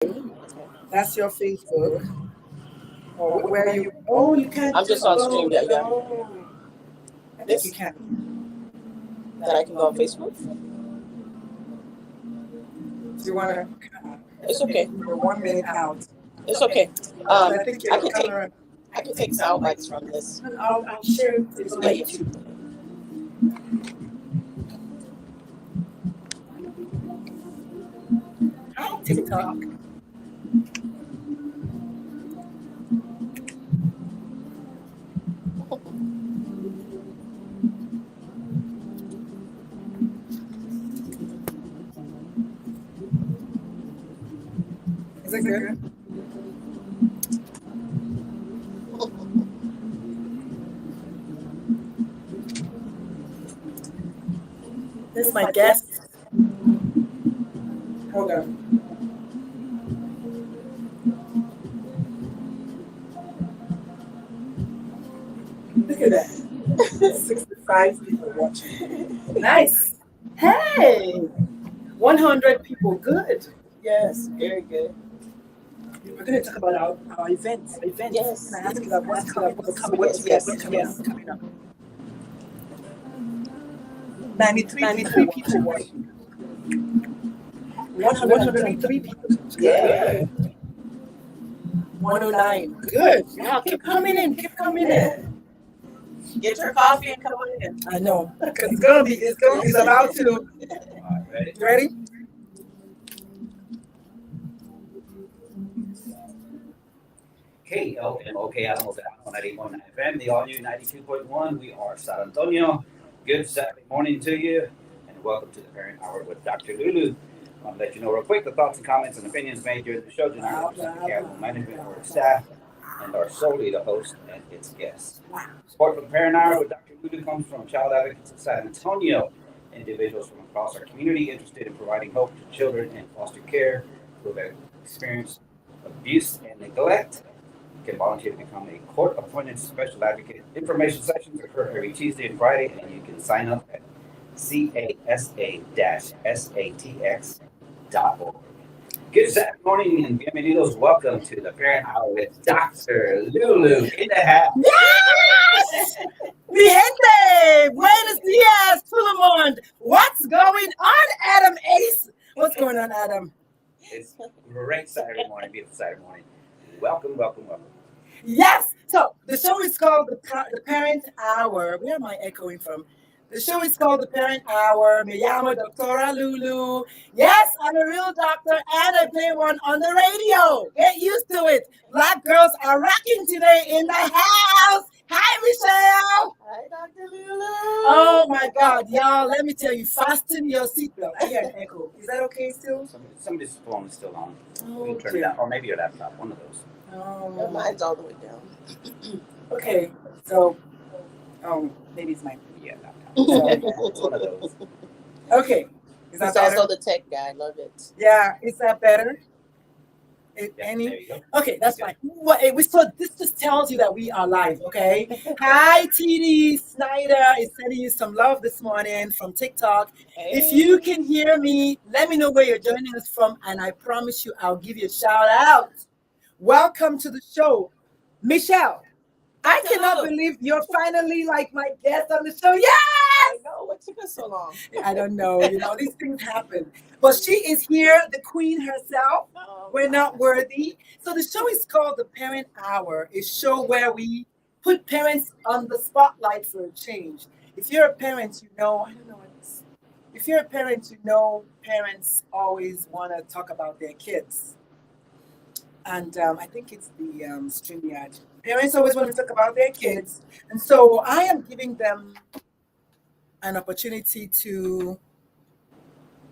That's your Facebook. Or where you? Oh, you can't I'm do. just on Oh, stream. Yeah, yeah. no. I think you This can. that I can go on Facebook. Do you want to? It's okay. We're 1 minute out. It's okay. So I think I your can take camera. I can take sound bites from this. I'll share it to Yeah, my yeah. YouTube. Hi, TikTok. Is it good? This is my guest. Hold on. Look at that. 65 people watching. Nice. Hey, 100 people. Good. Yes, very good. We're going to talk about our events. Yes. Can I ask you that what's coming? Yes, yes, What's coming up? 93 people watching. 103 people. Yeah. 109. Good. Wow, keep coming in. Keep coming in. Get your coffee and come on in. I know. Because it's about to. Ready? Ready? KLMOK Alamos on 98.9 FM, the all new 92.1. We are San Antonio. Good Saturday morning to you, and welcome to the Parent Hour with Dr. Lulu. I want to let you know real quick the thoughts and comments and opinions made during the show do not represent the care of management or staff and are solely the host and its guests. Support for the Parent Hour with Dr. Lulu comes from Child Advocates of San Antonio, individuals from across our community interested in providing hope to children in foster care who have experienced abuse and neglect. You can volunteer to become a court-appointed special advocate. Information sessions occur every Tuesday and Friday, and you can sign up at casa-satx.org. Good Saturday morning and bienvenidos. Welcome to the Parent Hour with Dr. Lulu in the house. Yes! Mi gente! Buenos dias, Tulamond. What's going on, Adam Ace? What's going on, Adam? It's a great Saturday morning, beautiful Saturday morning. Welcome, welcome, welcome. Yes. So the show is called the Parent Hour. Where am I echoing from? The show is called the Parent Hour. Me llamo Doctora Lulu. Yes, I'm a real doctor and I play one on the radio. Get used to it. Black girls are rocking today in the house. Hi, Michelle. Hi, Dr. Lulu. Oh my God, y'all! Let me tell you, fasten your seatbelt. I hear an echo. Is that okay still? Somebody's phone is still on. Oh, You can turn it down, or maybe your laptop, one of those. Mine's all the way down. Okay, so maybe it's my laptop. So, It's one of those. okay, is that He's better? also the tech guy. Love it. Yeah, is that better? Yeah, Any? there you go. Okay, that's fine. This just tells you that we are live, okay? Hi, TD Snyder is sending you some love this morning from TikTok. If you can hear me, let me know where you're joining us from, and I promise you I'll give you a shout out. Welcome to the show, Michelle. I cannot believe you're finally like my guest on the show. Yes! I know. What took us so long? I don't know. These things happen. But she is here, the queen herself. We're not worthy. So the show is called The Parent Hour, a show where we put parents on the spotlight for a change. If you're a parent, I don't know what this. If you're a parent, parents always want to talk about their kids. And I think it's the StreamYard. Parents always want to talk about their kids. And so I am giving them an opportunity to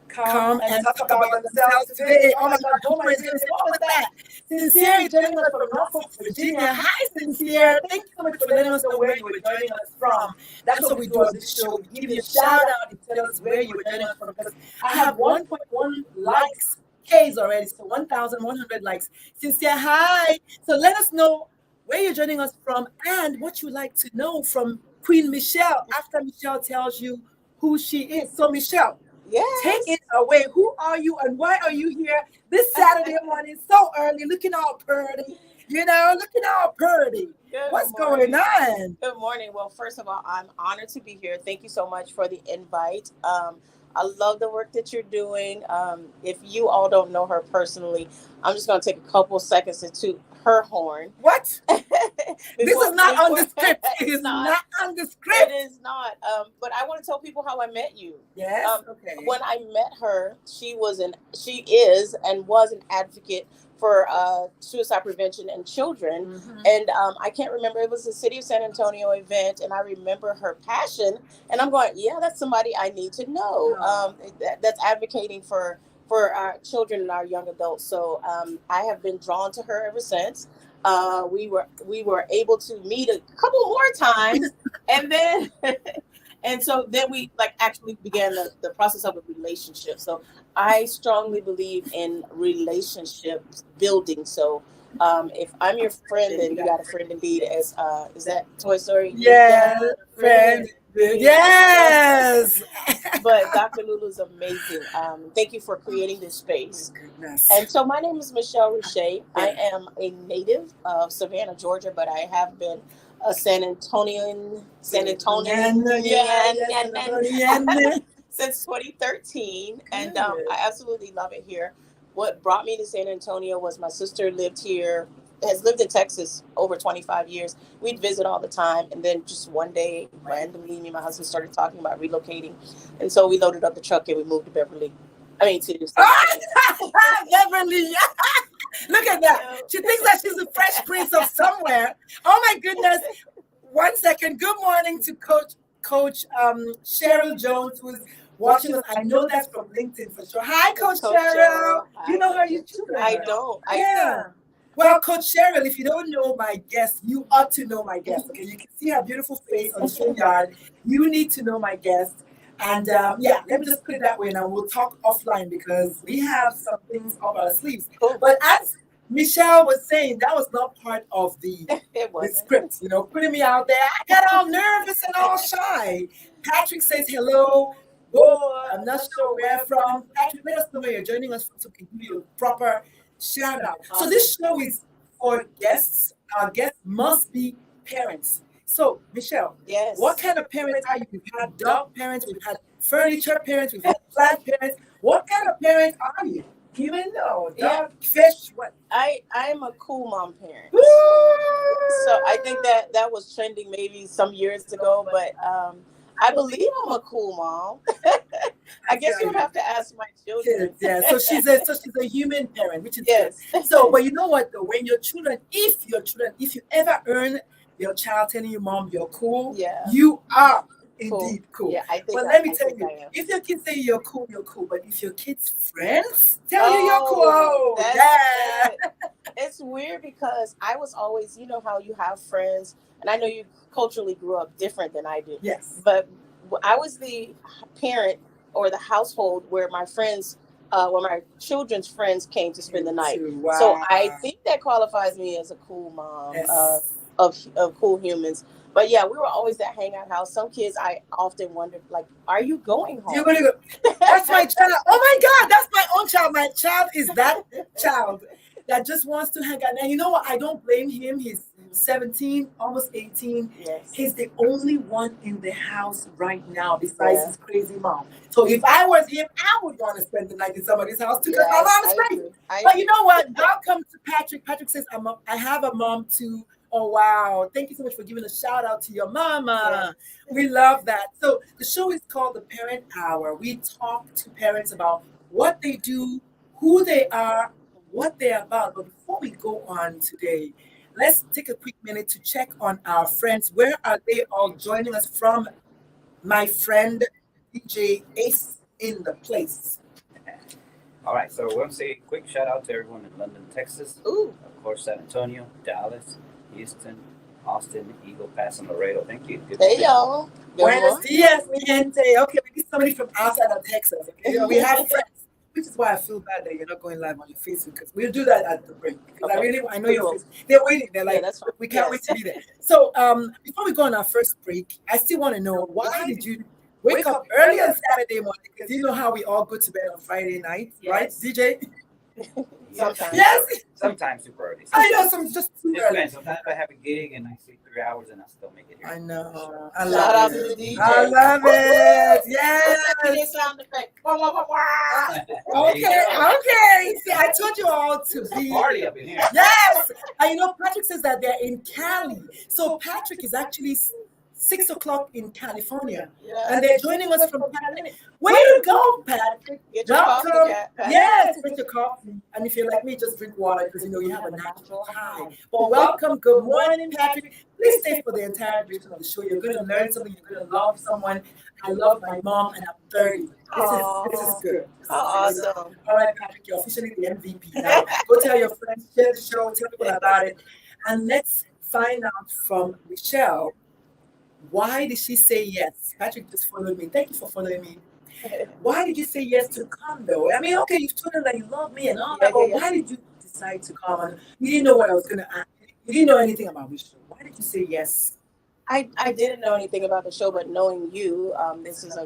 come and talk about themselves today. Oh my God, Homer is going to say, what was that? Sincere is joining us from Norfolk, Virginia. Hi, Sincere. Thank you so much for letting us know where you were joining us from. That's what we do on this show. We give you a shout out and tell us where you were joining us from. Because I have 1.1 likes, Ks already, so 1,100 likes. Sincere, hi. So let us know where you're joining us from and what you'd like to know from Queen Michelle after Michelle tells you who she is. So, Michelle, Take Yes. it away. Who are you and why are you here this Saturday morning so early, looking all pretty? Looking all pretty. Good What's going morning. on? Good morning. Well, first of all, I'm honored to be here. Thank you so much for the invite. I love the work that you're doing. If you all don't know her personally, I'm just going to take a couple seconds to toot her horn. What? This before, is not on before the script. It it's is not. not on the It script. is not. But I want to tell people how I met you. Yes. Um, Okay. when I met her, she is and was an advocate for suicide prevention in children. Mhm. And I can't remember. It was a City of San Antonio event, and I remember her passion. And I'm going, yeah, that's somebody I need to know. Aw. That's advocating for our children and our young adults. So I have been drawn to her ever since. We were able to meet a couple more times, and then and so then we like actually began the process of a relationship. So I strongly believe in relationships building. So if I'm your friend, then you got a friend indeed. As is that Toy Story? You Yes, got a friend. Yes. But Dr. Lulu's amazing. Thank you for creating this Oh, space. goodness. And so my name is Michelle Rouche. I am a native of Savannah, Georgia, but I have been a San Antonian Yeah. since 2013, and Good. I absolutely love it here. What brought me to San Antonio was my sister lived here, has lived in Texas over 25 years. We'd visit all the time, and then just one day, randomly, me and my husband started talking about relocating, and so we loaded up the truck and we moved to Beverly. I mean, to San Antonio. Beverly. Look at that. She thinks that she's the fresh prince of somewhere. Oh my goodness. 1 second. Good morning to Coach Cheryl Jones, who's watching us. I know that's from LinkedIn for sure. Hi, Coach Cheryl. Hi, Do you know her? Coach. You too. I don't. Yeah. Well, Coach Cheryl, if you don't know my guest, you ought to know my guest. Okay, you can see her beautiful face on the StreamYard. You need to know my guest. And yeah, let me just put it that way, and we'll talk offline because we have some things up our sleeves. Cool. But as Michelle was saying, that was not part of the It wasn't. script, putting me out there. I got all nervous and all shy. Patrick says hello. Oh, I'm not sure where from. Patrick, let us know where you're joining us from so we can give you a proper shout out. So this show is for guests. Our guests must be parents. So, Michelle, Yes. what kind of parents are you? We've had dog parents, we've had furniture parents, we've had plant parents. What kind of parents are you? Human or dog, fish, what? I'm a cool mom parent. Woo! So I think that was trending maybe some years ago, but I believe I'm a cool mom. I guess you would have to ask my children. Yeah, so she's a human parent, which is Yes. good. So, but you know what though? When if you ever earn your child telling you, "Mom, you're cool," Yeah. you are indeed cool. Yeah, I think. But let me I tell think you, I am. if your kids say you're cool, you're cool. But if your kids' friends tell you you're cool, Oh, oh, that's yeah. it. It's weird because I was always, how you have friends, and I know you culturally grew up different than I did, Yes. but I was the parent or the household where my friends, where my children's friends came to spend the night. Wow. So I think that qualifies me as a cool mom. Yes. Of cool humans. But yeah, we were always that hangout house. Some kids, I often wondered, like, are you going home? You're gonna go. That's my child. Oh my God, that's my own child. My child is that child that just wants to hang out. And you know what? I don't blame him. He's 17, almost 18. Yes. He's the only one in the house right now besides his crazy mom. So if I was him, I would want to spend the night in somebody's house too because my mom is crazy. But you know what? Welcome to Patrick. Patrick says, I have a mom too. Oh, wow. Thank you so much for giving a shout out to your mama. Yes. We love that. So the show is called The Parent Hour. We talk to parents about what they do, who they are, what they're about. But before we go on today, let's take a quick minute to check on our friends. Where are they all joining us from? My friend DJ Ace in the place. All right, so we'll say a quick shout out to everyone in London, Texas. Ooh. Of course, San Antonio, Dallas, Houston, Austin, Eagle Pass, and Laredo. Thank you. Good Hey, y'all. Buenos dias, mi gente. Okay, we need somebody from outside of Texas. Okay, we have friends, which is why I feel bad that you're not going live on your Facebook because we'll do that at the break. Because I know your face. They're waiting. They're like, we can't wait to be there. So, before we go on our first break, I still want to know why did you wake up early on Saturday morning because you know how we all go to bed on Friday night, right, Yes. DJ? Sometimes. Yes. Sometimes super early. I know, some just too It early. depends. Sometimes I have a gig and I sleep 3 hours and I still make it here. I know. I Shout love out to it. the DJ. I love it. Yes. DJ sound effect. Wah, wah, wah, wah. There you Okay, go. okay. See, I told you all to It's a be. party up in here. Yes. And you know, Patrick says that they're in Cali. So Patrick is actually 6 o'clock in California. And they're joining us from Cali. Way to go, Patrick. Get your coffee, Welcome. Pat. Yes, drink your coffee. And if you're like me, just drink water because you know you have a natural high. But welcome. Good morning, Patrick. Please stay for the entire duration of the show. You're going to learn something. You're going to love someone. I love my mom and I'm 30. This is good. How awesome. All right, Patrick, you're officially the MVP now. Go tell your friends, share the show, tell people about it. And let's find out from Michelle, why did she say yes? Patrick just followed me. Thank you for following me. Why did you say yes to come though? I mean, okay, you've told them that you love me and all that, but why did you decide to come? And you didn't know what I was going to ask. You didn't know anything about the show. Why did you say yes? I didn't know anything about the show, but knowing you, this is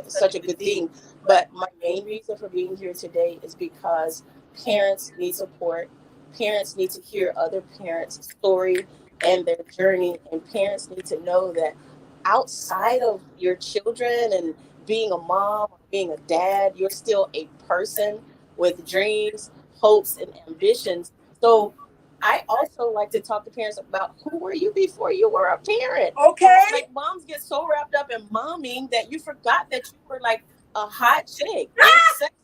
such a good thing. But my main reason for being here today is because parents need support. Parents need to hear other parents' story and their journey, and parents need to know that outside of your children and being a mom, being a dad, you're still a person with dreams, hopes, and ambitions. So I also like to talk to parents about who were you before you were a parent. Okay. Like moms get so wrapped up in momming that you forgot that you were like a hot chick. You were sexy.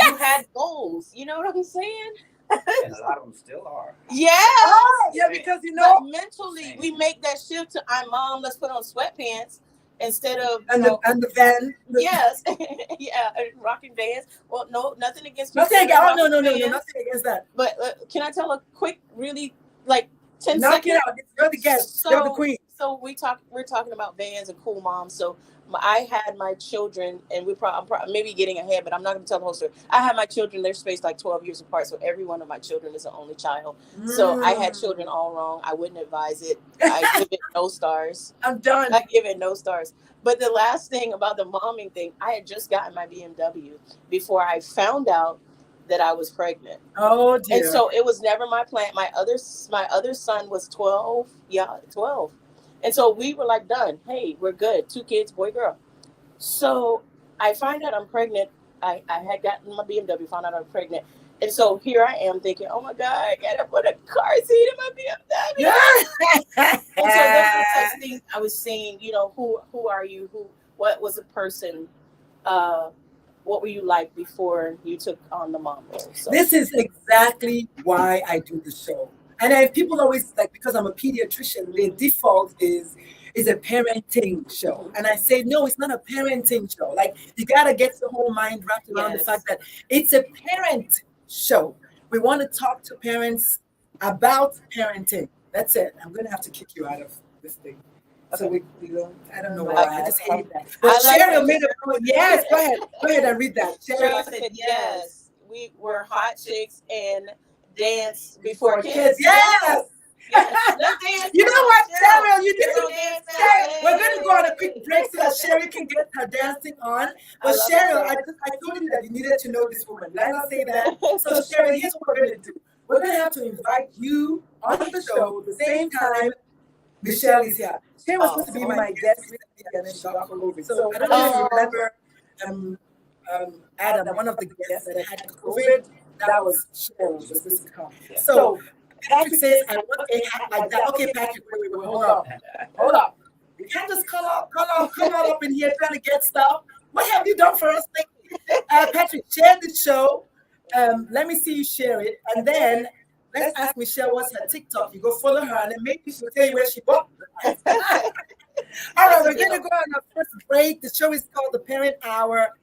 You had goals. You know what I'm saying? And a lot of them still are. Yeah. Oh, yeah, because you know. But mentally, we make that shift to I'm mom, let's put on sweatpants instead of And the van. yes, yeah, rocking Vans. Well, no, nothing against Nothing people against, that no, rock Vans. nothing against that. But can I tell a quick, really like 10 Knock seconds? it out. You're the guest. You're the queen. So we're talking about Vans and cool moms. So I had my children, and I'm maybe getting ahead, but I'm not going to tell the whole story. I had my children; they're spaced like 12 years apart. So every one of my children is an only child. So I had children all wrong. I wouldn't advise it. I give it no stars. I'm done. I give it no stars. But the last thing about the momming thing, I had just gotten my BMW before I found out that I was pregnant. Oh dear. And so it was never my plan. My other son was 12. Yeah, 12. And so we were like, done. Hey, we're good. 2 kids, boy, girl. So I find out I'm pregnant. I had gotten my BMW, found out I'm pregnant. And so here I am thinking, oh my God, I got to put a car seat in my BMW. Yeah. And so those are the types of things I was saying, you know, who are you? What was a person? What were you like before you took on the mom role? So. This is exactly why I do the show. And then people always like, because I'm a pediatrician, the default is a parenting show. And I say, no, it's not a parenting show. Like, you got to get the whole mind wrapped around the fact that it's a parent show. We want to talk to parents about parenting. That's it. I'm going to have to kick you out of this thing. So we don't, I don't know why. I just hate that. But Cheryl made a point. Yes, go ahead and read that. Cheryl said, yes, we were hot chicks and dance before kids. Yes. Yes. You know what, Cheryl? You did it. We're going to go on a quick break so that Cheryl can get her dancing on. But Cheryl, I told you that you needed to know this woman. Did I not say that? So Cheryl, here's what we're going to do. We're going to have to invite you on the show at the same time Michelle is here. She was supposed to be my guest and then she got COVID. So I don't know if you remember Adam, one of the guests that had COVID. That was Cheryl. Was supposed to come. So Patrick says, I want a hat like that. Okay, Patrick, wait, hold up. You can't just come on up in here trying to get stuff. What have you done for us lately? Patrick, share the show. Let me see you share it. And then let's ask Michelle what's her TikTok. You go follow her and then maybe she'll tell you where she bought. All right, we're going to go on our first break. The show is called The Parent Hour.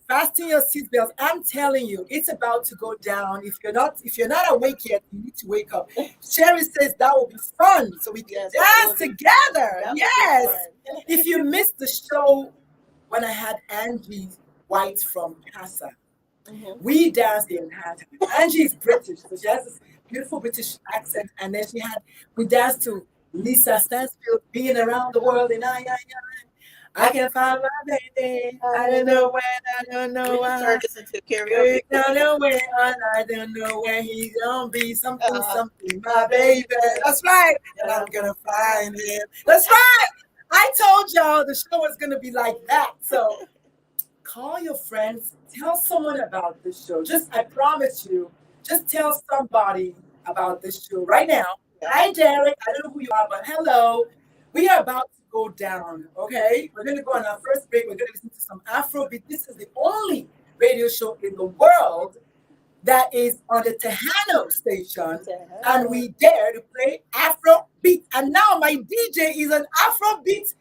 Fasten your seatbelts. I'm telling you, it's about to go down. If you're not awake yet, you need to wake up. Sherry says that will be fun, so we can dance together. Yes. If you missed the show when I had Angie White from Casa, we danced the entire time. Angie is British, so she has this beautiful British accent, and then we danced to Lisa Stansfield, Being Around the World in I. I can find my baby. I don't know when, I don't know We can why. turn this into We karaoke. don't know where, and I don't know where he's gonna be. Something, something, my baby. That's right. And I'm gonna find him. That's right. I told y'all the show was gonna be like that. So call your friends, tell someone about this show. Just, I promise you, just tell somebody about this show right now. Hi, Derek. I don't know who you are, but hello. We are about to go down, okay? We're going to go on our first break. We're going to listen to some Afrobeat. This is the only radio show in the world that is on the Tejano station, and we dare to play Afrobeat. And now my DJ is an Afrobeat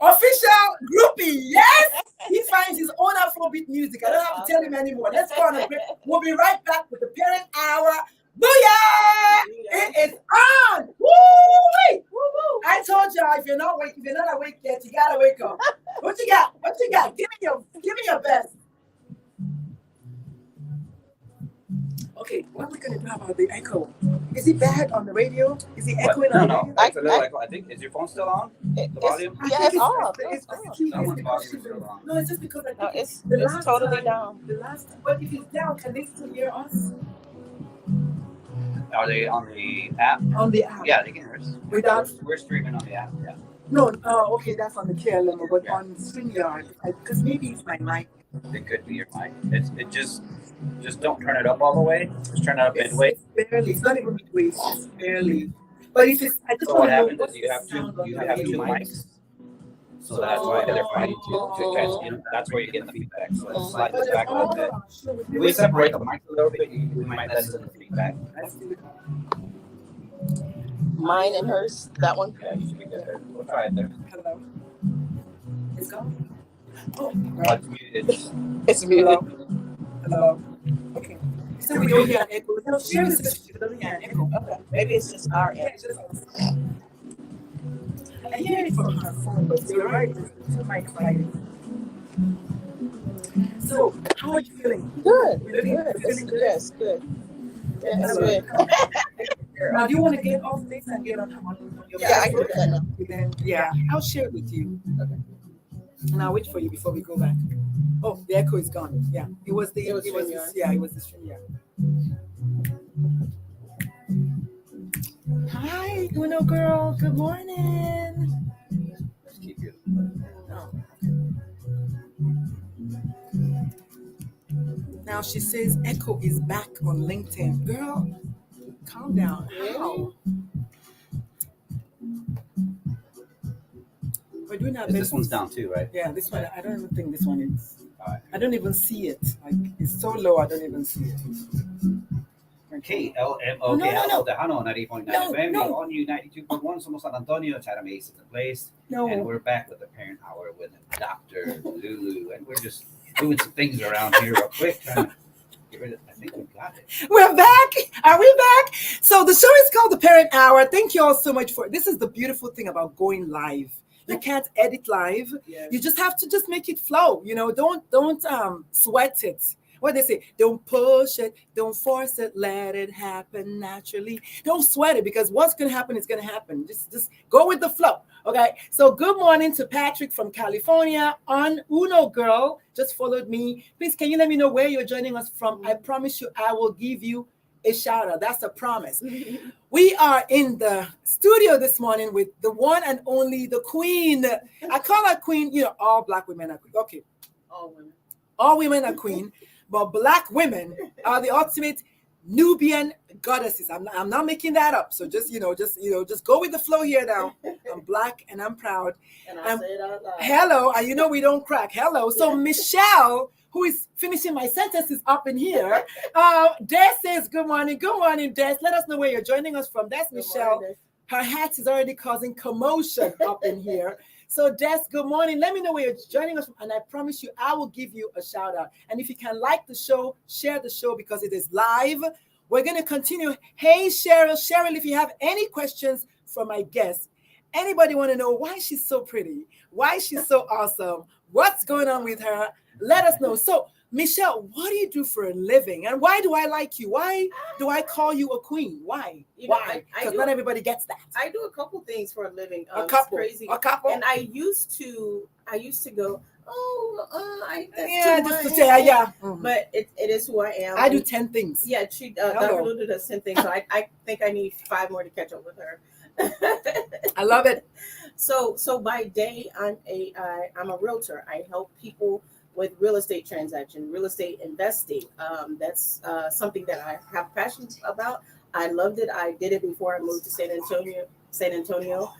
official groupie. Yes, he finds his own Afrobeat music. I don't have to tell him anymore. Let's go on a break. We'll be right back with the Parent Hour. Booyah! It is on. Woo! I told y'all if you're not awake yet, you gotta wake up. What you got? What you got? Give me your best. Okay, what are we gonna do about the echo? Is it bad on the radio? Is it echoing on the radio? It's a little echo. I think, is your phone still on? The volume? Yeah, it's off. It's Someone's because volume is still on. no, it's just because I think It's the last totally time, down. The last time, but if it's down, can they still hear us Are they on the app? on the app? Yeah, they can hear us. Without We're streaming on the app. Yeah. no, okay, that's on the KLM, but on StreamYard, because maybe it's my mic. It could be your mic. It just don't turn it up all the way. Just turn it up midway. It's barely. It's not even midway. It's barely. But if it's, I just So want what to know happens what's is you have the sound on two the radio. mics. So that's why they're fighting to catch in. That's where you get the feedback. So let's slide this back a little bit. If we separate the mics a little bit, we might lessen the feedback. Mine and hers. That one. Yeah, you should be good. We'll try it there. Hello. It's gone. Oh, It's muted. It's muted. hello. Okay. So we don't hear an echo. No, Sherry says she doesn't hear an echo. Okay. Maybe it's just our Yeah, end. it's just I hear it from her phone, but you're right. It's my fighting. So, how are you feeling? Good. Really? Good. Feeling good? Yes. Good. Yes. Good. Now, do you want to get off this and get on your Yeah, I can do that now. Then, yeah, I'll share it with you. Okay. And I'll wait for you before we go back. Oh, the echo is gone. Yeah, it was the StreamYard. yeah, it was the stream. Yeah. Hi, Uno girl. Good morning. Let's keep you. Oh. Now she says Echo is back on LinkedIn. Girl, calm down. How? We're doing our best. This one's down too, right? Yeah, this one. I don't even think this one is. Alright. I don't even see it. Like it's so low. I don't even see it. KLMO, No, no, no. Tejano, 90.9 No, FM. no. On you, 92.1. Somos San Antonio. Chatham Ace in the place. No. And we're back with the Parent Hour with Dr. Lulu. And we're just doing some things around here real quick. Trying to get rid of, I think we got it. We're back. Are we back? So the show is called The Parent Hour. Thank you all so much for this. Is the beautiful thing about going live. You can't edit live. Yeah. You just have to just make it flow. You know, don't sweat it. What they say, don't push it, don't force it, let it happen naturally. Don't sweat it because what's gonna happen is gonna happen. Just go with the flow. Okay. So good morning to Patrick from California. On Uno girl just followed me. Please, can you let me know where you're joining us from? I promise you, I will give you a shout out. That's a promise. We are in the studio this morning with the one and only the queen. I call her queen. You know, all black women are queen. Okay. All women. All women are queen, but black women are the ultimate Nubian goddesses. I'm not making that up. So just go with the flow here now. I'm black and I'm proud. And I say it out loud. Hello, and you know we don't crack. Hello. So Michelle, who is finishing my sentences up in here. Des says good morning. Good morning, Des. Let us know where you're joining us from. That's Michelle. Her hat is already causing commotion up in here. So Des, good morning. Let me know where you're joining us from, and I promise you, I will give you a shout out. And if you can like the show, share the show because it is live. We're going to continue. Hey, Cheryl, if you have any questions for my guest, anybody want to know why she's so pretty, why she's so awesome, what's going on with her, let us know. So Michelle, what do you do for a living? And why do I like you? Why do I call you a queen? Why? Why? Because not everybody gets that. I do a couple things for a living. A couple. It's crazy. A couple. And I used to go, that's Yeah, too just to much. say, yeah. But it is who I am. I do 10 things. Yeah, Dr. Lulu does 10 things. So I think I need 5 more to catch up with her. I love it. So by day, I'm a realtor. I help people with real estate transaction, real estate investing. That's something that I have passion about. I loved it. I did it before I moved to San Antonio.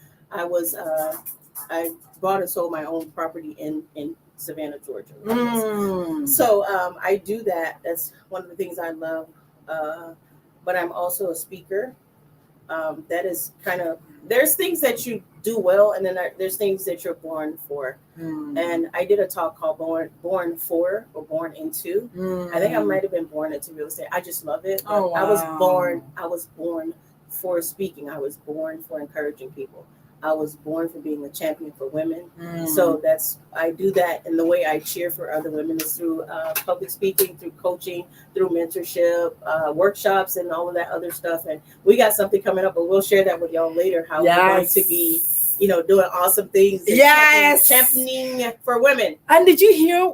I bought and sold my own property in Savannah, Georgia. So I do that. That's one of the things I love. But I'm also a speaker. That is kind of, there's things that you do well, and then there's things that you're born for. And I did a talk called Born For or Born Into. I think I might have been born into real estate. I just love it. Oh, wow. I was born for speaking. I was born for encouraging people. I was born for being a champion for women. So I do that, and the way I cheer for other women is through public speaking, through coaching, through mentorship, workshops, and all of that other stuff. And we got something coming up, but we'll share that with y'all later, how we're going to be, doing awesome things. Championing for women. And did you hear,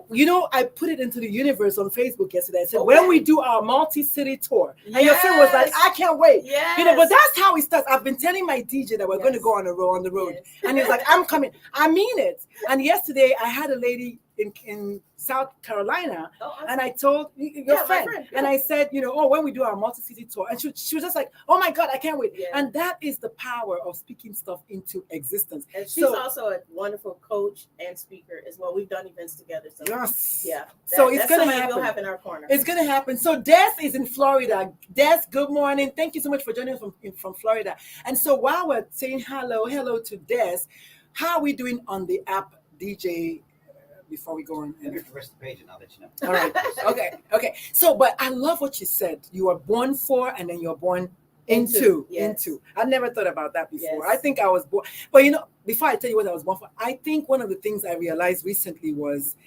I put it into the universe on Facebook yesterday. I said, when we do our multi-city tour, and your friend was like, I can't wait. But that's how it starts. I've been telling my DJ that we're going to go on the road. And he's like, I'm coming. I mean it. And yesterday I had a lady in South Carolina, and I told your friend, and I said, when we do our multi-city tour, and she was just like, oh my God, I can't wait. And that is the power of speaking stuff into existence. And she's also a wonderful coach and speaker as well. We've done events together. So so it's going to happen. We'll have in our corner. It's going to happen. So Des is in Florida. Des, good morning. Thank you so much for joining us from Florida. And so while we're saying hello to Des, how are we doing on the app, DJ? Before we go on, Here's the rest of the page, and I'll let you know. All right. Okay. So, but I love what you said. You are born for, and then you're born into. I've never thought about that before. I think I was born, but before I tell you what I was born for, I think one of the things I realized recently was,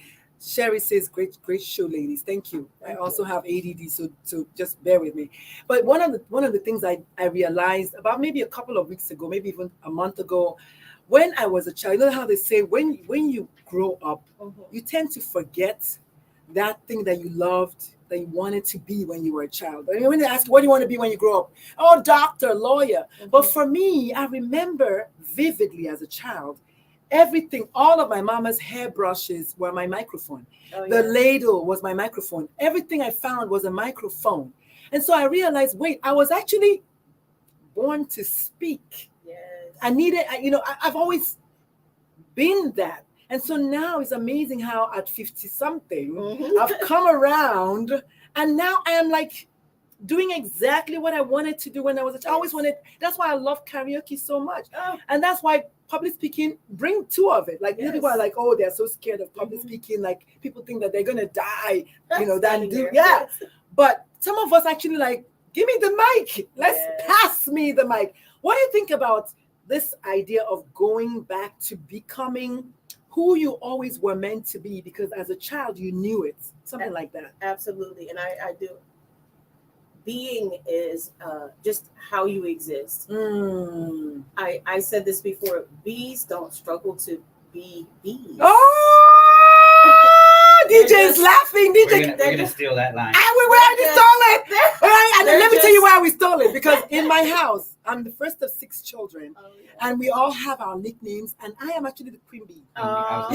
Sherry says, great show, ladies. Thank you. I also have ADD, so just bear with me. But one of the things I realized about maybe a couple of weeks ago, maybe even a month ago, when I was a child, you know how they say when you grow up, you tend to forget that thing that you loved, that you wanted to be when you were a child. I mean, when they ask, what do you want to be when you grow up? Oh, doctor, lawyer. But for me, I remember vividly as a child, everything, all of my mama's hairbrushes were my microphone. The ladle was my microphone. Everything I found was a microphone. And so I realized, wait, I was actually born to speak. I needed, I've always been that. And so now it's amazing how at 50 something, I've come around, and now I am like doing exactly what I wanted to do when I was a child. I always wanted, that's why I love karaoke so much. And that's why public speaking, bring 2 of it. Like people are like, oh, they're so scared of public speaking. Like people think that they're going to die, But some of us actually like, give me the mic. Let's pass me the mic. What do you think about this idea of going back to becoming who you always were meant to be, because as a child you knew it, something like that? Absolutely. And I do. Being is just how you exist. I said this before, bees don't struggle to be bees. DJ's laughing. We're gonna steal that line. We already stole it. And let me tell you why we stole it. Because in my house, I'm the first of 6 children, and we all have our nicknames. And I am actually the queen bee. I'm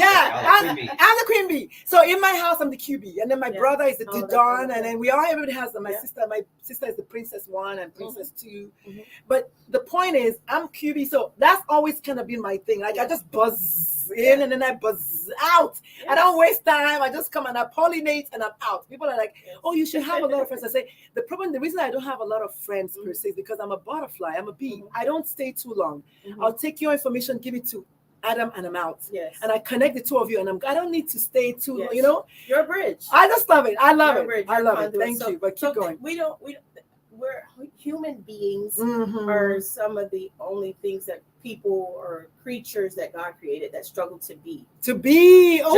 the queen bee. So in my house, I'm the QB, and then my brother is the Didon, and then everybody has them. My sister is the Princess 1 and Princess 2. But the point is, I'm QB, so that's always kind of been my thing. Like I just buzz in and then I buzz out. I don't waste time. I just come and I pollinate and I'm out. People are like, oh, you should have a lot of friends. I say, the reason I don't have a lot of friends per se is because I'm a butterfly. I'm a bee. I don't stay too long. I'll take your information, give it to Adam, and I'm out. And I connect the 2 of you, and I don't need to stay too long, You're a bridge. I just love it. I love it. I love it. Thank you. But keep going. We're human beings are some of the only things that people or creatures that God created that struggle to be. To be. Just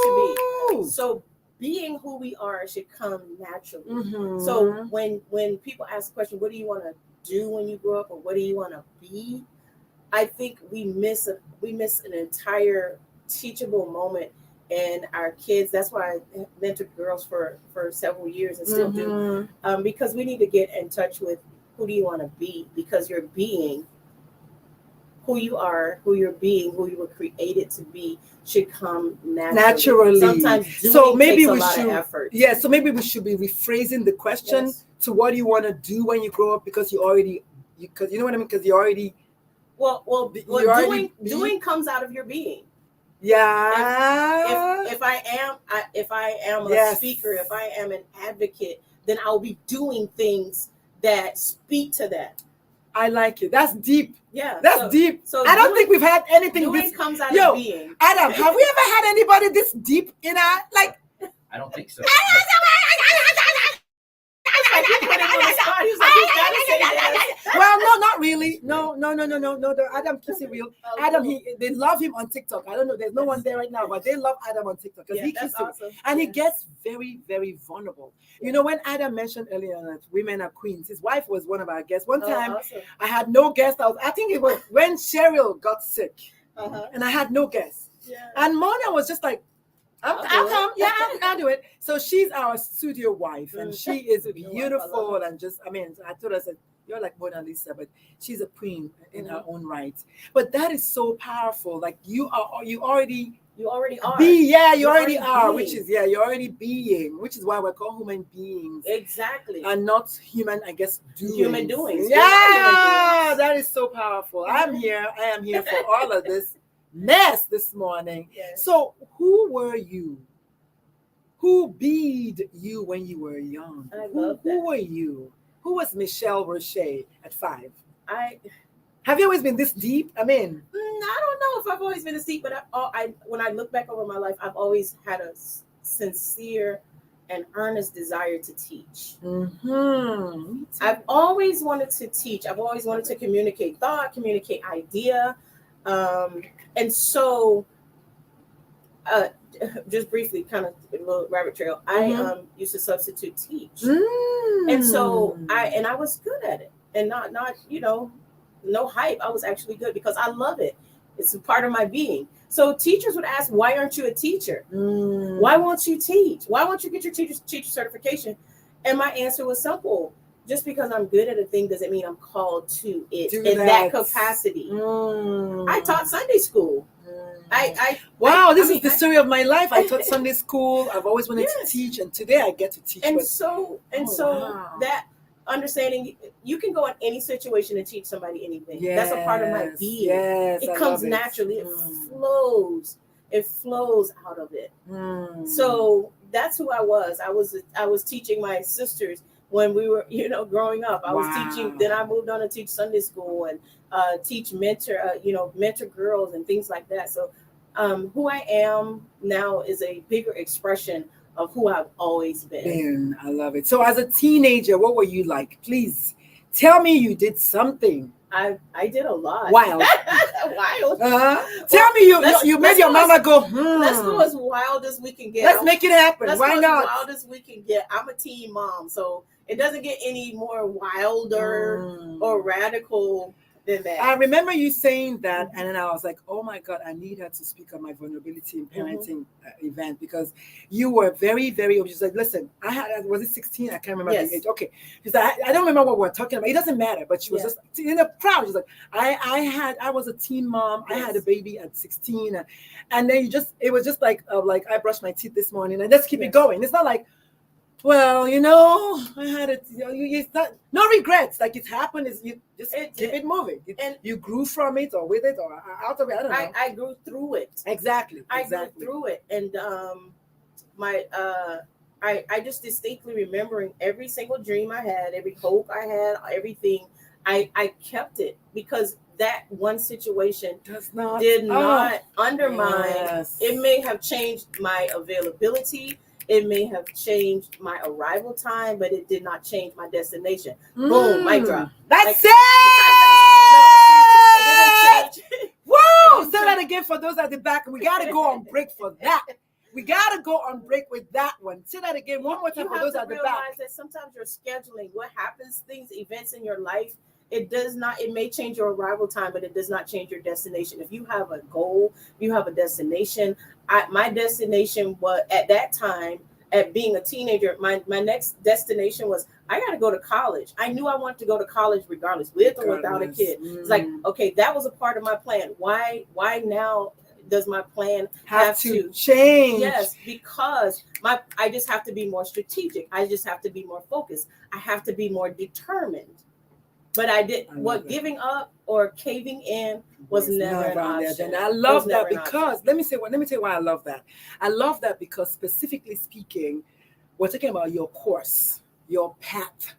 to be. So being who we are should come naturally. Mhm. So when people ask the question, what do you want to do when you grow up, or what do you want to be? I think we miss an entire teachable moment in our kids. That's why I mentored girls for several years and still do, Mhm. because we need to get in touch with who do you want to be, because you're being who you are, who you're being, who you were created to be should come naturally. Sometimes doing takes a lot of effort. Yeah, so maybe we should be rephrasing the question Yes. to what do you want to do when you grow up, because you already, because you know what I mean, because you already, Well, you already doing comes out of your being. yeah. If I am a Yes. speaker, if I am an advocate, then I'll be doing things that speak to that. I like it. That's deep. Yeah, That's deep. So I don't think we've had anything doing this. comes out Yo, of being. Adam, have we ever had anybody this deep in our like? I don't think so. Well, no, not really. No. Adam keeps it real. Adam, they love him on TikTok. I don't know. There's no one there right now, but they love Adam on TikTok because he keeps it, awesome. and he gets very, very vulnerable. You know, when Adam mentioned earlier that women are queens, his wife was one of our guests. One time, Awesome. I had no guest. I think it was when Cheryl got sick, and I had no guest. Yeah. And Mona was just like, I'll come. Yeah, I'll do it. So she's our studio wife, and she is beautiful. And just, I mean, I told her, I said, you're like Mona Lisa, but she's a queen in her own right. But that is so powerful. Like you already are. You already are, which is, you're already being, which is why we're called human beings. Exactly. And not human, I guess, doings. Human doings. Yeah, that is so powerful. I am here for all of this mess this morning. Yes. So who were you? Who beed you when you were young? I love that. Who were you? Who was Michelle Rouche at 5? Have you always been this deep? I mean, I don't know if I've always been this deep, but when I look back over my life, I've always had a sincere and earnest desire to teach. Mm-hmm. I've always wanted to teach. I've always wanted to communicate thought, communicate idea. And so, just briefly, kind of a little rabbit trail, I used to substitute teach. And so I was good at it, and not no hype. I was actually good because I love it. It's a part of my being. So teachers would ask, why aren't you a teacher? Why won't you teach? Why won't you get your teacher certification? And my answer was simple. Just because I'm good at a thing doesn't mean I'm called to it in that capacity. I taught Sunday school. This is the story of my life. I taught Sunday school. I've always wanted to teach, and today I get to teach. And so that understanding, you can go in any situation and teach somebody anything. That's a part of my being. Yes, it comes naturally. It flows. It flows out of it. So that's who I was. I was teaching my sisters when we were, growing up. I was teaching. Then I moved on to teach Sunday school and teach mentor girls and things like that. So who I am now is a bigger expression of who I've always been. I love it. So as a teenager, what were you like? Please tell me you did something. I did a lot. Wild. Wild. Tell me you made your mama go, Let's go as wild as we can get. Let's make it happen. Why not? As wild as we can get. I'm a teen mom, so it doesn't get any more wilder or radical than that. I remember you saying that, and then I was like, oh my God, I need her to speak on my vulnerability in parenting event, because you were very, very, she's like, listen, was it 16? I can't remember the age. Okay. She's like, I don't remember what we're talking about. It doesn't matter. But she was just in a crowd. She's like, I was a teen mom. I had a baby at 16. And then it was just like I brushed my teeth this morning and let's keep it going. It's not like, well, I had it. It's not, no regrets. Like it happened. Is you just keep it moving. And you grew from it, or with it, or out of it. I don't know. I grew through it. Exactly. I grew through it, and I just distinctly remembering every single dream I had, every hope I had, everything. I kept it because that one situation did not undermine. Yes. It may have changed my availability. It may have changed my arrival time, but it did not change my destination. Boom, mic drop. That's it! No, it didn't change. Whoa! Say that again for those at the back. We got to go on break for that. We gotta go on break with that one. Say that again one more time You for have those to at the realize back. that sometimes you're scheduling what happens, things, events in your life. It does not. It may change your arrival time, but it does not change your destination. If you have a goal, you have a destination. My destination was at that time. At being a teenager, my next destination was I got to go to college. I knew I wanted to go to college regardless, with or without a kid. It's like, okay, that was a part of my plan. Why now does my plan have to change? Yes, because I just have to be more strategic. I just have to be more focused. I have to be more determined. But giving up or caving in was never an option. And I love that because let me tell you why I love that. I love that because specifically speaking, we're talking about your course, your path.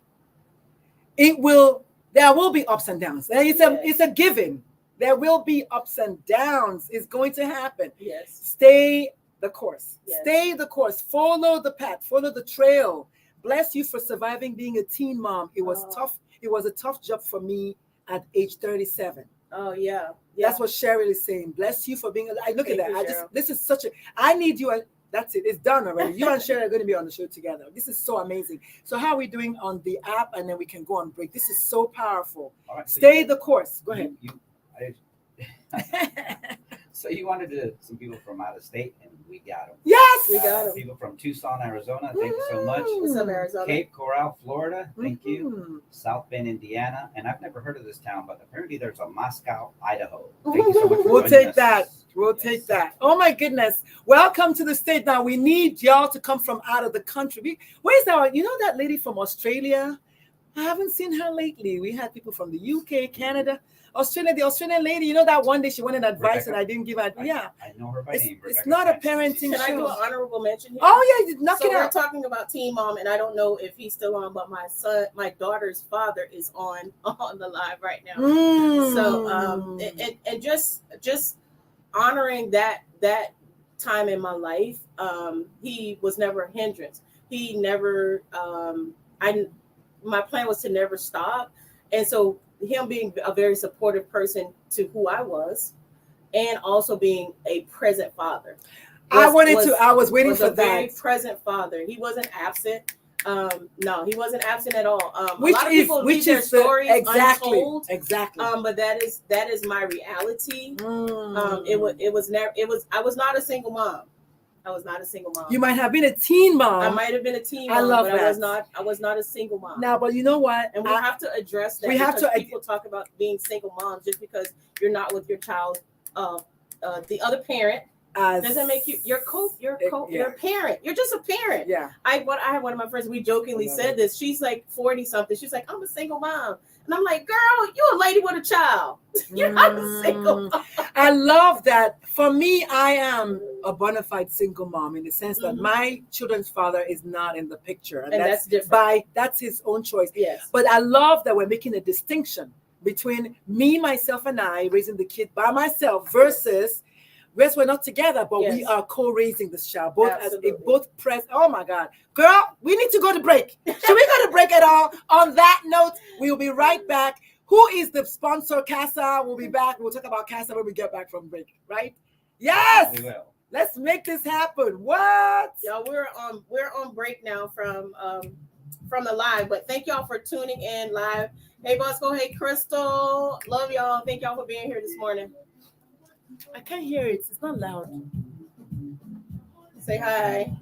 There will be ups and downs. It's a given. There will be ups and downs. It's going to happen. Yes. Stay the course. Yes. Stay the course. Follow the path. Follow the trail. Bless you for surviving being a teen mom. It was tough. It was a tough job for me at age 37. Oh yeah. That's what Cheryl is saying. Bless you for being. Look at that. This is such a. I need you. That's it. It's done already. You and Cheryl are going to be on the show together. This is so amazing. So how are we doing on the app? And then we can go on break. This is so powerful. Right, so stay the course. Go ahead. So you wanted some people from out of state, and we got them. Yes, we got them. People from Tucson, Arizona. Thank you so much. What's up, Arizona? Cape Coral, Florida. Thank you. South Bend, Indiana. And I've never heard of this town, but apparently there's a Moscow, Idaho. Thank you so much. We'll take that. We'll take that. Oh my goodness. Welcome to the state. Now we need y'all to come from out of the country. Where's that? You know that lady from Australia? I haven't seen her lately. We had people from the UK, Canada. Australia, the Australian lady, you know that one day she wanted advice and I didn't give her. Yeah, I know her by name. It's not a parenting show. Can I do an honorable mention here? Oh yeah, knock it out. We're talking about Teen Mom, and I don't know if he's still on, but my daughter's father is on the live right now. So and just honoring that time in my life, he was never a hindrance. He never. My plan was to never stop, and so. Him being a very supportive person to who I was, and also being a present father. I was waiting for that. Very present father. He wasn't absent. No, he wasn't absent at all. A lot of people leave their stories untold. Exactly. But that is my reality. It was never. I was not a single mom. I was not a single mom. You might have been a teen mom. I might have been a teen mom. I love that. I was not a single mom. Now, but you know what? And we have to address that. People talk about being single moms just because you're not with your child. The other parent doesn't make you. You're a parent. You're just a parent. Yeah. I had one of my friends. We jokingly said this. She's like 40 something. She's like, I'm a single mom. And I'm like, girl, you're a lady with a child. You're not a single mom. I love that. For me, I am a bona fide single mom in the sense that my children's father is not in the picture. And that's different. That's his own choice. Yes. But I love that we're making a distinction between me, myself, and I raising the kid by myself versus yes, we're not together, but we are co-raising this child. Both press. Oh my God, girl, we need to go to break. Should we go to break at all? On that note, we will be right back. Who is the sponsor? CASA. We'll be back. We'll talk about CASA when we get back from break. Right? Yes. We will. Let's make this happen. What? Y'all, we're on break now from the live, but thank y'all for tuning in live. Hey Bosco, hey Crystal, love y'all. Thank y'all for being here this morning. I can't hear it. It's not loud. Say hi.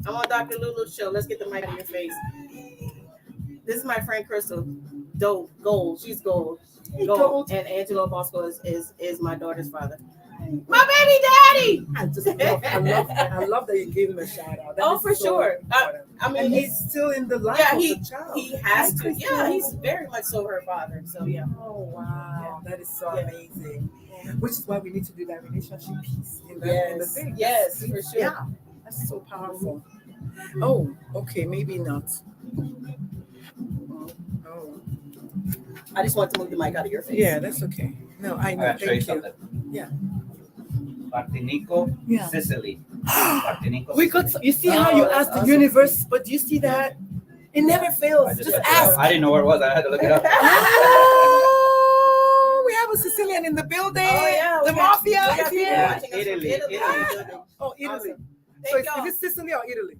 I'm on Dr. Lulu's show. Let's get the mic out of your face. This is my friend Crystal. Gold. She's gold. Gold. And Angelo Bosco is my daughter's father. My baby daddy. I love that you gave him a shout out. For sure. I mean, and he's still in the life of the child. He has to. Yeah, he's very much so her father. So yeah. Oh wow, that is so amazing. Which is why we need to do that relationship piece in the thing. Yes, for sure. Yeah, that's so powerful. Oh, okay, maybe not. Oh, I just want to move the mic out of your face. Yeah, that's okay. No, I know. Thank you. Yeah. Martinico, Sicily. Martinico, we got. You see how you asked the universe, but do you see that? It never fails. Just ask. I didn't know where it was. I had to look it up. Oh, we have a Sicilian Italian in the building. Oh, yeah, the we got- mafia we is got people here. watching us from Italy. Italy. Oh, Italy. Awesome. So Thank is y'all. it Sicily or Italy?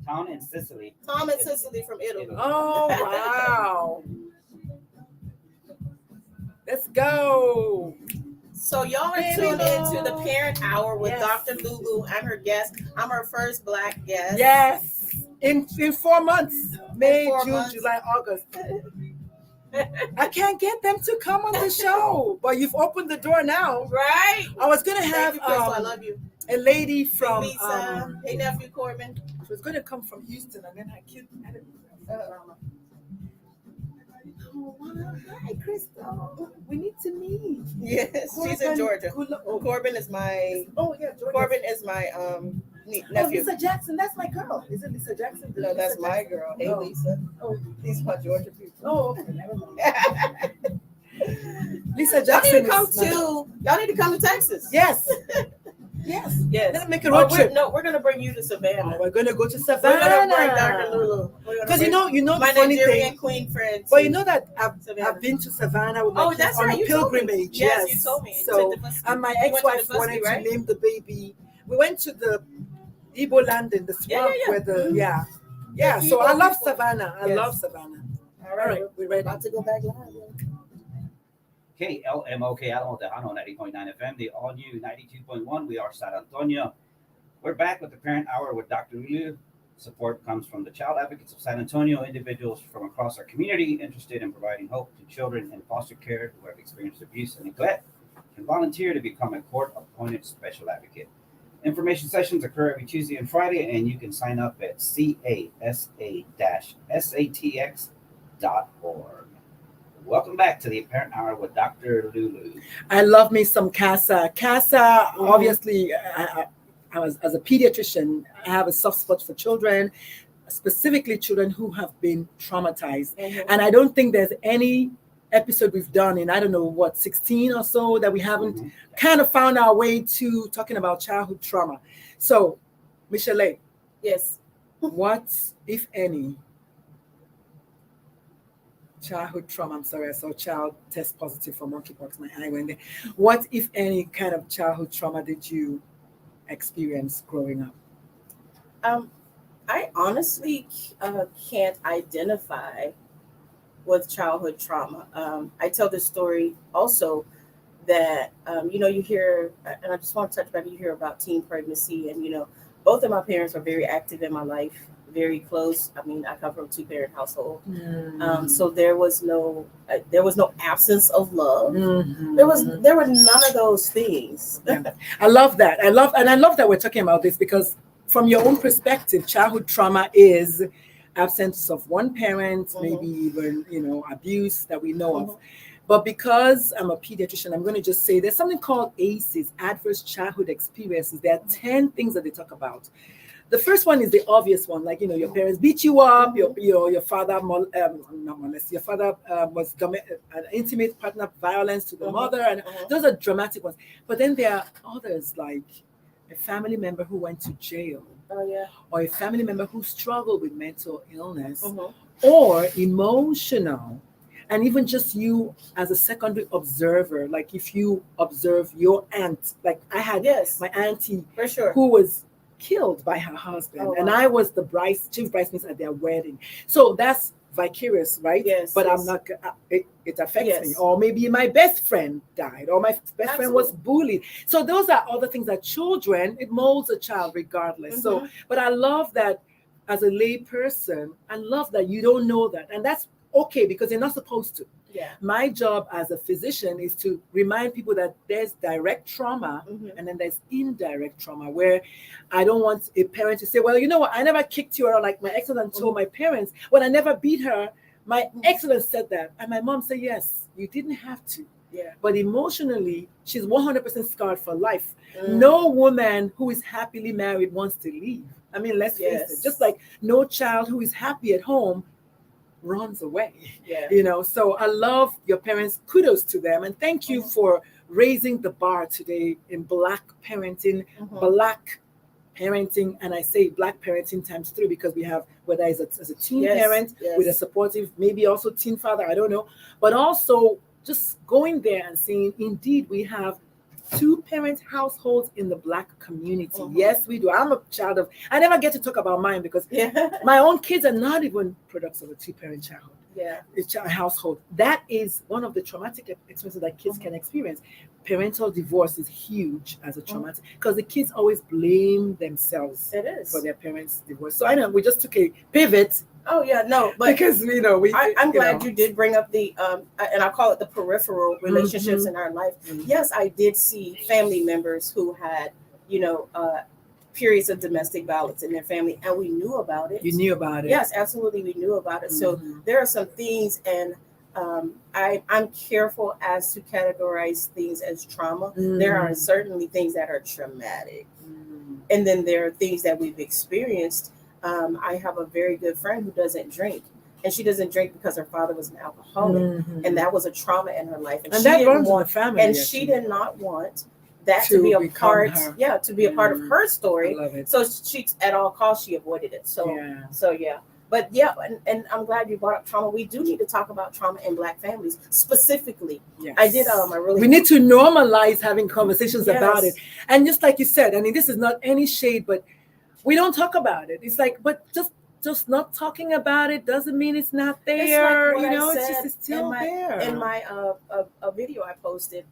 Town in Sicily. Tom and Cicely from Italy. Oh, wow. Let's go. So y'all are Baby tuned Lou. into the Parent Hour with Yes. Dr. Lulu. I'm her guest. I'm her first Black guest. Yes. In 4 months. May, 4 June, months. July, August. I can't get them to come on the show. But you've opened the door now. Right? I was gonna Thank have you, Crystal. I love you. a lady from Hey, Lisa. Hey, nephew Corbin. she was gonna come from Houston and then her kid had a Oh, hi, Crystal. We need to meet. Yes, she's in Corbin Georgia. Oh, Corbin is my yeah, Georgia. Corbin is my Oh, nephew. Lisa Jackson. That's my girl. Is it Lisa Jackson? No, that's Lisa my Jackson? girl. Hey, Oh. Lisa. Oh, These are my Georgia people. oh, okay. Never mind. Lisa Y'all Jackson. need to come is my- y'all need to come to Texas. Yes. Yes. Yes. Let's make a Oh, road trip. we're gonna bring you to Savannah. Oh, we're gonna go to We're gonna bring Dr. Savannah. Lulu. Because you know my the funny Nigerian thing. queen friend. But you know that Savannah. I've been to Savannah with my Oh, kids that's on right. a You told me. pilgrimage. Yes, you told me. So, To Defusky. and my You went to ex-wife Defusky, wanted right? to name the baby. We went to the Igbo land in the swamp Yeah. where the Mhm. yeah. The So I Igbo love people. Savannah. I Yes. love Savannah. All right, we're ready. about to go back live. KLMOK Alamo Tejano 90.9 FM, the all new 92.1. We are San Antonio. We're back with the Parent Hour with Dr. Lulu. Support comes from the Child Advocates of San Antonio, individuals from across our community interested in providing hope to children in foster care who have experienced abuse and neglect can volunteer to become a court-appointed special advocate. Information sessions occur every Tuesday and Friday, and you can sign up at casa-satx.org. Welcome back to the Parent Hour with Dr. Lulu. I love me some CASA. CASA, obviously, I was as a pediatrician, I have a soft spot for children, specifically children who have been traumatized. And I don't think there's any episode we've done in, I don't know, 16 or so that we haven't kind of found our way to talking about childhood trauma. So, Michelle, Yes. what, if any, childhood trauma, I'm sorry, I saw child test positive for monkeypox, my eye went there. What, if any, kind of childhood trauma did you experience growing up? I honestly can't identify with childhood trauma. I tell this story also that, you hear, and I just want to touch back, you hear about teen pregnancy, and, both of my parents were very active in my life, very close. I mean, I come from a 2-parent household. So there was no absence of love. Mm-hmm. There were none of those things. I love that. I love that we're talking about this because from your own perspective, childhood trauma is absence of one parent, maybe even, abuse that we know of. But because I'm a pediatrician, I'm going to just say there's something called ACEs, Adverse Childhood Experiences. There are 10 things that they talk about. The first one is the obvious one, like, your parents beat you up, your father, not molest, your father was an intimate partner violence to the mother, and those are dramatic ones. But then there are others, like a family member who went to jail, or a family member who struggled with mental illness, or emotional. And even just you as a secondary observer, like if you observe your aunt, like I had my auntie For sure. who was killed by her husband, and I was the chief bridesmaid at their wedding. So that's vicarious, right? Yes. But yes. I'm not. It affects me. Yes. Or maybe my best friend died, or my best friend was bullied. So those are other things that children, it molds a child regardless. So, but I love that as a lay person, I love that you don't know that, and that's okay because you're not supposed to. Yeah. My job as a physician is to remind people that there's direct trauma and then there's indirect trauma, where I don't want a parent to say, well, you know what, I never kicked you, or like my ex-husband told my parents, when I never beat her, my ex-husband said that. And my mom said, yes, you didn't have to. Yeah. But emotionally, she's 100% scarred for life. No woman who is happily married wants to leave. I mean, let's face it. Just like no child who is happy at home runs away. So I love your parents. Kudos to them, and thank you for raising the bar today in Black parenting, and I say Black parenting times 3 because we have, whether it's as a teen parent with a supportive, maybe also teen father, I don't know, but also just going there and saying, indeed, we have two-parent households in the Black community. Yes, we do. I'm a child of, I never get to talk about mine because my own kids are not even products of a two-parent childhood. Household. That is one of the traumatic experiences that kids can experience. Parental divorce is huge as a traumatic because the kids always blame themselves for their parents' divorce. So I know we just took a pivot. Oh yeah, no, but because I'm glad you did bring up the and I call it the peripheral relationships in our life. Yes, I did see family members who had periods of domestic violence in their family, and we knew about it. You knew about it. Yes, absolutely, we knew about it. So there are some things, and I'm careful as to categorize things as trauma. There are certainly things that are traumatic, and then there are things that we've experienced. I have a very good friend who doesn't drink, and she doesn't drink because her father was an alcoholic, and that was a trauma in her life, and that runs in the family. And she did not want that to be a part, to be a part of her story. So she, at all costs, she avoided it. So yeah. But and I'm glad you brought up trauma. We do need to talk about trauma in Black families specifically. Yes. I did. We need to normalize having conversations about it. And just like you said, I mean, this is not any shade, but we don't talk about it. It's like, but just not talking about it doesn't mean it's not there. It's still there. In my a video I posted.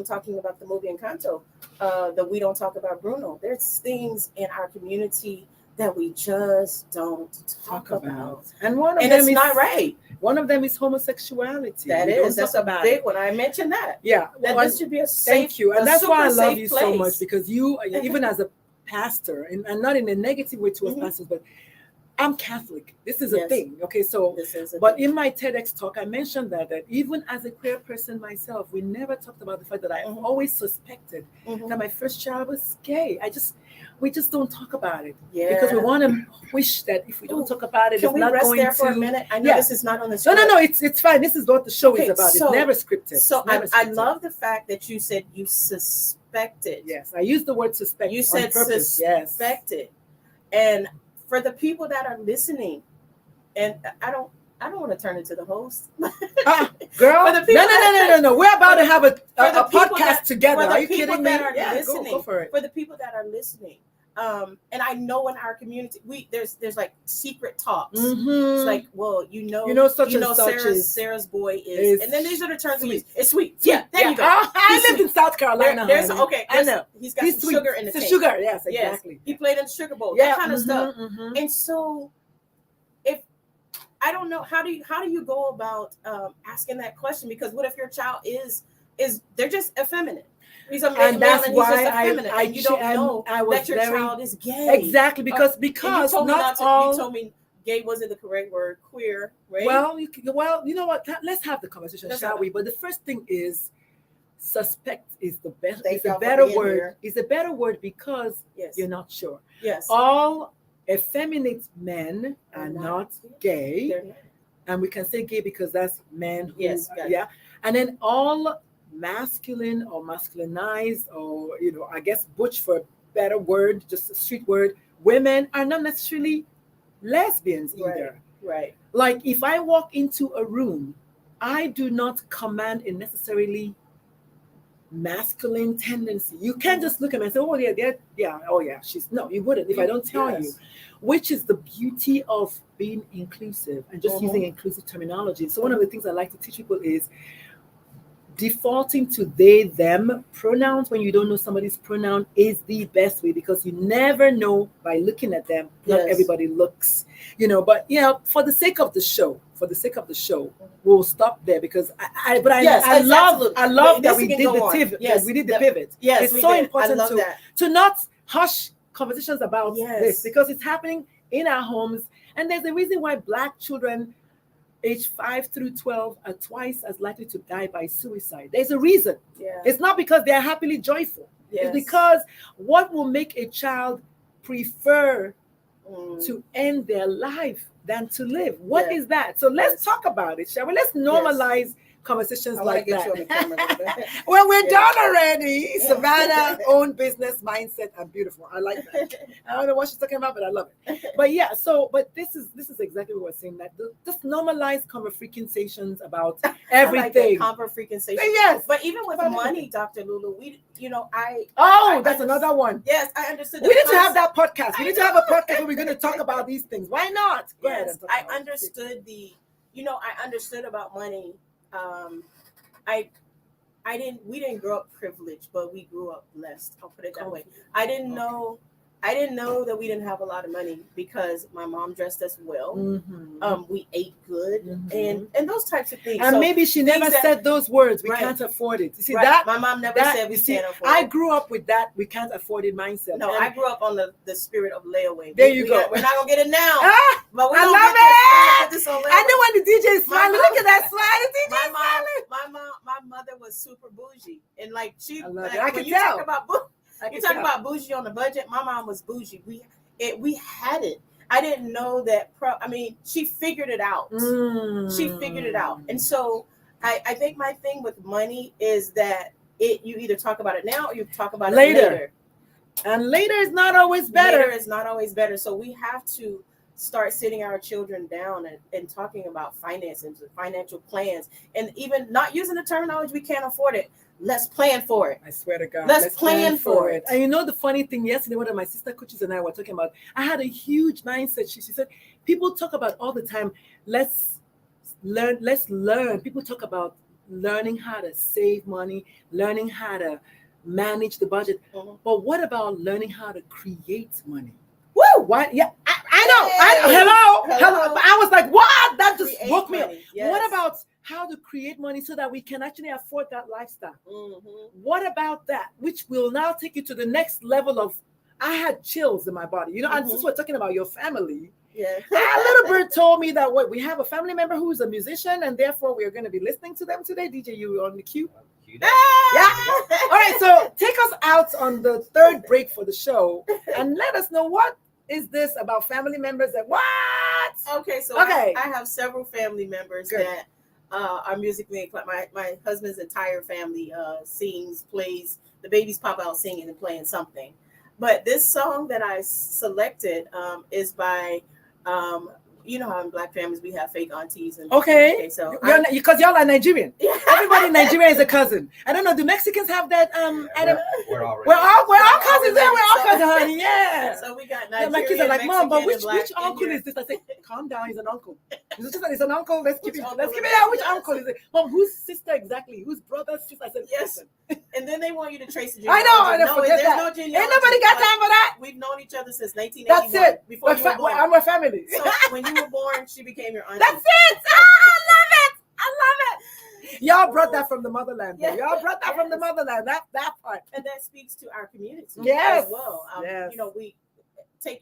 Talking about the movie Encanto, that we don't talk about Bruno. There's things in our community that we just don't talk about. And it's not right. One of them is homosexuality. That's a big one. I mentioned that. Yeah. This should be a safe. Thank you. And that's why I love you place. so much, because you, even as a pastor, and not in a negative way towards pastors, but I'm Catholic. This is a thing. Okay, so but in my TEDx talk, I mentioned that even as a queer person myself, we never talked about the fact that I always suspected that my first child was gay. We just don't talk about it. Because we want to wish that if we don't talk about it, can it's we not rest going there to. For a minute? I know this is not on the script. No, it's fine. This is what the show is about. So, it's never scripted. So I love the fact that you said you suspected. Yes, I used the word suspect. You said suspected. And for the people that are listening, and I don't want to turn it to the host. Girl, no. We're about to have a podcast together. Are you kidding me? Go for it. For the people that are listening, and I know in our community, there's like secret talks. It's like, well, Sarah's boy is, and then these are the terms we use. It's sweet. Yeah, there you go. I lived in South Carolina. I know. He's got some sugar in the tank. Sugar, yes, exactly. Yes. He played in the Sugar Bowl. That kind of stuff. And so, I don't know, how do you go about asking that question? Because what if your child is they're just effeminate? And that's why you don't know that your child is gay. Exactly, because you told me gay wasn't the correct word, queer, right? Well, you know what? Let's have the conversation, shall we? But the first thing is, suspect is the best. It's a better word. It's a better word because you're not sure. Yes. All effeminate men are not gay, and we can say gay because that's men who, and then all masculine or masculinized, or I guess butch for a better word, just a street word, women are not necessarily lesbians either. Right. Like if I walk into a room, I do not command a necessarily masculine tendency. You can't just look at me and say, oh yeah, she's, no, you wouldn't if I don't tell you, which is the beauty of being inclusive and just using inclusive terminology. So one of the things I like to teach people is defaulting to they, them pronouns when you don't know somebody's pronoun is the best way, because you never know by looking at them. Not everybody looks, but for the sake of the show, we'll stop there, because I love that we did the pivot. Yes, we did the pivot. Yes, it's so important to not hush conversations about this, because it's happening in our homes, and there's a reason why Black children age 5 through 12 are twice as likely to die by suicide. There's a reason. It's not because they're happily joyful. It's because what will make a child prefer to end their life than to live. What Yeah. is that? So let's Yes. talk about it, shall we? Let's normalize conversations I want to like get you on the that. camera a little bit. Well, we're Yeah. done already. Savannah, own business, mindset, and beautiful. I like that. I don't know what she's talking about, but I love it. But yeah, but this is exactly what we're saying. That just normalize conversations about everything. Conversation. Yes. But even with About money, Dr. Lulu, That's another one. Yes, I understood. We need to have that podcast. We need to have a podcast where we're going to talk about these things. Why not? Go ahead Yes, and talk I about it. understood I understood about money. We didn't grow up privileged, but we grew up blessed. I'll put it that way. I didn't know that we didn't have a lot of money because my mom dressed us well. Mhm. We ate good Mhm. and those types of things. And So maybe she never that- said those words. We Right. can't afford it. You see right, that? my mom never That said we you see, can't afford I it. grew up with that. We can't afford it mindset. No, And I grew up on the spirit of layaway. There you go. We're not gonna get it now, but we I gonna love get this on layaway. I know when the DJ is My smiling. mom- Look at that smile. The DJ is smiling. My mother was super bougie, and like she, I love it. like, I when can you tell. talk about you talk about bougie on the budget. My mom was bougie. We had it. I didn't know that. She figured it out. She figured it out, and so I think my thing with money is that you either talk about it now or you talk about it later. And later is not always better. Later is not always better. So we have to start sitting our children down and talking about finances and financial plans, and even not using the terminology we can't afford it. Let's plan for it. I swear to God. Let's plan for it. And you know the funny thing, yesterday, one of my sister coaches and I were talking about, I had a huge mindset. She said, people talk about all the time, let's learn. People talk about learning how to save money, learning how to manage the budget. Mhm. But what about learning how to create money? Woo! Why? Yeah, I know. Hello. I was like, what? That just Create woke me up. money, yes. What about how to create money so that we can actually afford that lifestyle? Mhm. What about that? Which will now take you to the next level of, I had chills in my body. You know, and since we're talking about your family, Yeah. a little bird told me that we have a family member who's a musician, and therefore we are going to be listening to them today. DJ, you on the cue? Yeah. All right, so take us out on the third break for the show and let us know what is this about family members and what? Okay, so Okay. I have several family members Good. that are musically inclined. My husband's entire family sings, plays. The babies pop out singing and playing something. But this song that I selected is by, you know how in Black families we have fake aunties. Okay. So because y'all are Nigerian. yeah. Everybody in Nigeria is a cousin. I don't know. Do Mexicans have that? Adam? We're all We're all cousins. Yeah, we're all So- cousins, honey. Yeah. So we got Yeah, Nigerian, my kids are like, Mom, but Mexican, which and Black uncle in is here. this? I say, calm down, he's an uncle. It's an uncle. Let's keep Which it. uncle Let's keep is it out. it? Which Yes. uncle is it? Mom, whose sister exactly? Whose brother's sister? I said, Yes. listen. And then they want you to trace the I genealogy. know. Forget there's that. no genealogy. Ain't nobody got time for that. We've known each other since 1981. That's it. Before you were born. I'm a family. So when you were born, she became your auntie. That's it. I love it. Y'all brought that from the motherland. Yeah. Y'all brought that from the Yes. motherland. That part. And that speaks to our community Yes. as well. Yes. You know,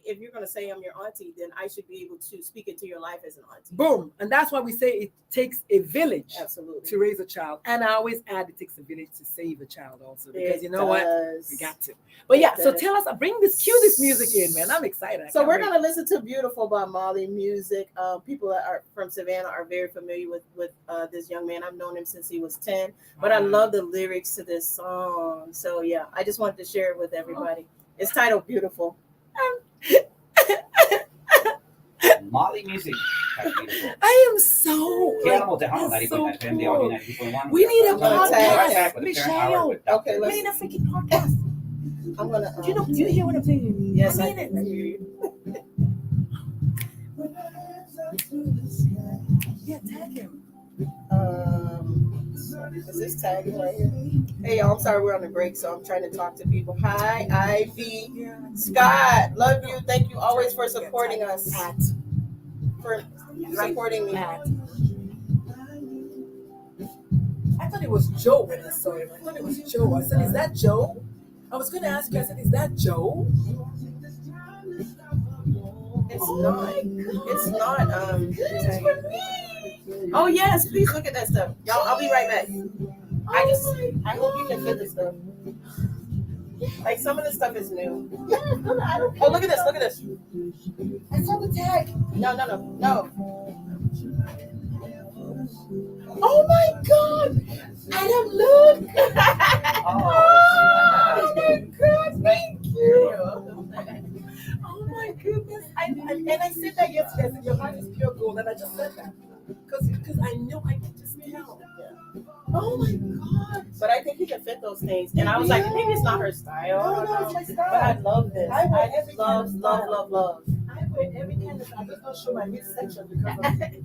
if you're going to say I'm your auntie, then I should be able to speak into your life as an auntie. Boom. And that's why we say it takes a village Absolutely. to raise a child. And I always add it takes a village to save a child also. Because It you know what? does. We got to. But yeah, It so does. tell us, cue this music in, man. I'm excited. So we're going to listen to Beautiful by Molly Music. People that are from Savannah are very familiar with this young man. I've known him since he was 10, but I love the lyrics to this song. So yeah, I just wanted to share it with everybody. It's titled Beautiful. Molly Music. That's beautiful. I am so Qué like, amo Tejano, that's 90.9 so FM, the cool. audio 90.1. We need a I'm gonna tag podcast, Back with the Parent Hour Michelle. with Dr. Okay, We let's. need a freaking podcast. I'm gonna. Do you hear what I'm saying? Yes, I I mean hear it. you. Yeah, tag him. Is this tagging right here? Hey, y'all, I'm sorry we're on the break, so I'm trying to talk to people. Hi, Ivy, Scott, love you. Thank you always for supporting us. For supporting me. I thought it was Joe when I saw him. I thought it was Joe. I said, "Is that Joe?" I was going to ask you. I said, "Is that Joe?" It's not. It's not. Oh yes, please look at that stuff, y'all. I'll be right back. I hope you can fit this stuff. Like some of the stuff is new. Yes, no, I don't care. Oh, look at this! Look at this! I saw the tag. No. Oh my God! Adam, look! Oh my God! Thank you. Oh my goodness! And I said that yesterday. I said your heart is pure gold, and I just said that because I know I can just tell. Oh my God! But I think he can fit those things. And I was like, maybe it's not her style. No, it's my style. But I love this. I wear every kind of style. love. I wear every kind of. I just don't show my midsection because of it.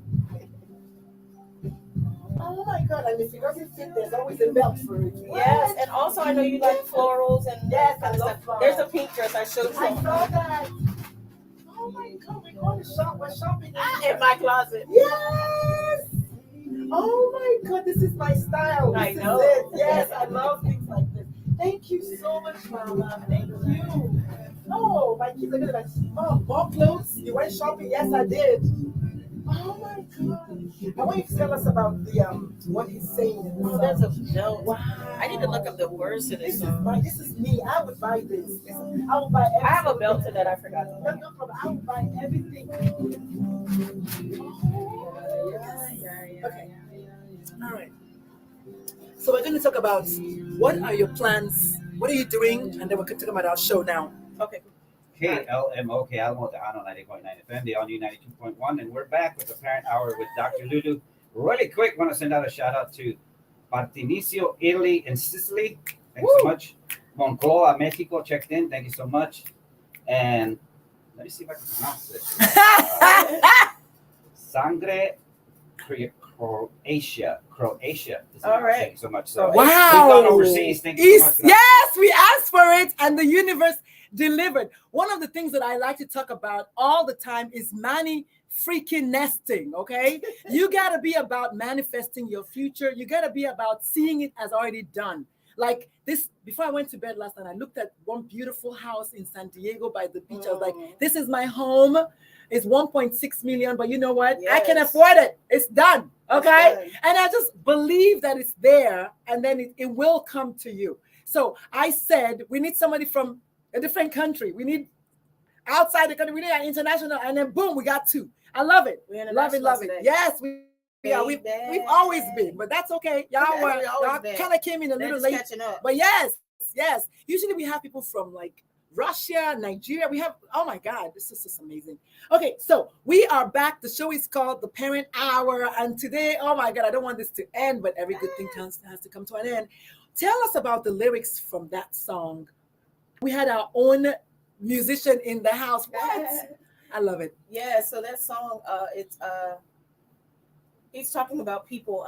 Oh my God! And if it doesn't fit, there's always a belt for it. Yes, and also I know you like florals and Yes, that kind I of love stuff. florals. There's a pink dress I showed I you. saw that. Oh my God! We're going to shop. We're shopping In my closet. Yes. Oh my God! This is my style. I This know. is it. Yes, I love things like this. Thank you so much, Mama. Thank you. Oh, my kids are gonna be like, Mom, bought clothes? You went shopping? Yes, I did. Oh my God! I want you to tell us about the what he's saying in the Oh, song. there's a belt. Wow. I need to look up the words to this song. This is me. I would buy this. I would buy everything. I have a belt to that I forgot. No problem. I would buy everything. Okay. All right. So we're going to talk about what are your plans? What are you doing? And then we're going to talk about our show now. Okay. KLMO, Alamo, Tejano 90.9 FM, the all new 92.1. And we're back with the Parent Hour with Dr. Lulu. Really quick, want to send out a shout out to Martinicio, Italy, and Sicily. Thanks so much. Moncloa, Mexico, checked in. Thank you so much. And let me see if I can pronounce this. Sangre, Croatia. All right. Thank you so much. So Wow. we've gone overseas. Thank you so much. Yes, we asked for it and the universe delivered. One of the things that I like to talk about all the time is freaking nesting, okay? You got to be about manifesting your future. You got to be about seeing it as already done. Like this, before I went to bed last night, I looked at one beautiful house in San Diego by the beach. I was like, this is my home. It's 1.6 million, but you know what? Yes. I can afford it. It's done, okay? It's done. And I just believe that it's there, and then it will come to you. So I said, we need somebody from a different country. We need outside the country. We need an international, and then boom, we got two. I love it. Love it. Today. Yes, we've always been, but that's okay. Y'all kind of came in a little late, catching up. but yes. Usually we have people from like Russia, Nigeria. We have, oh my God, this is just amazing. Okay, so we are back. The show is called The Parent Hour, and today, oh my God, I don't want this to end, but every good thing has to come to an end. Tell us about the lyrics from that song. We had our own musician in the house. What? I love it. Yeah, so that song, he's talking about people,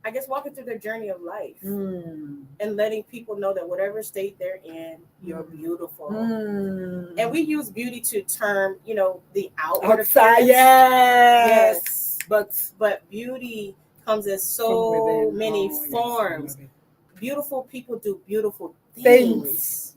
I guess, walking through their journey of life and letting people know that whatever state they're in, you're beautiful. And we use beauty to term, the outward Outside, appearance. yes. But beauty comes in so many forms. Yes. Beautiful people do beautiful things.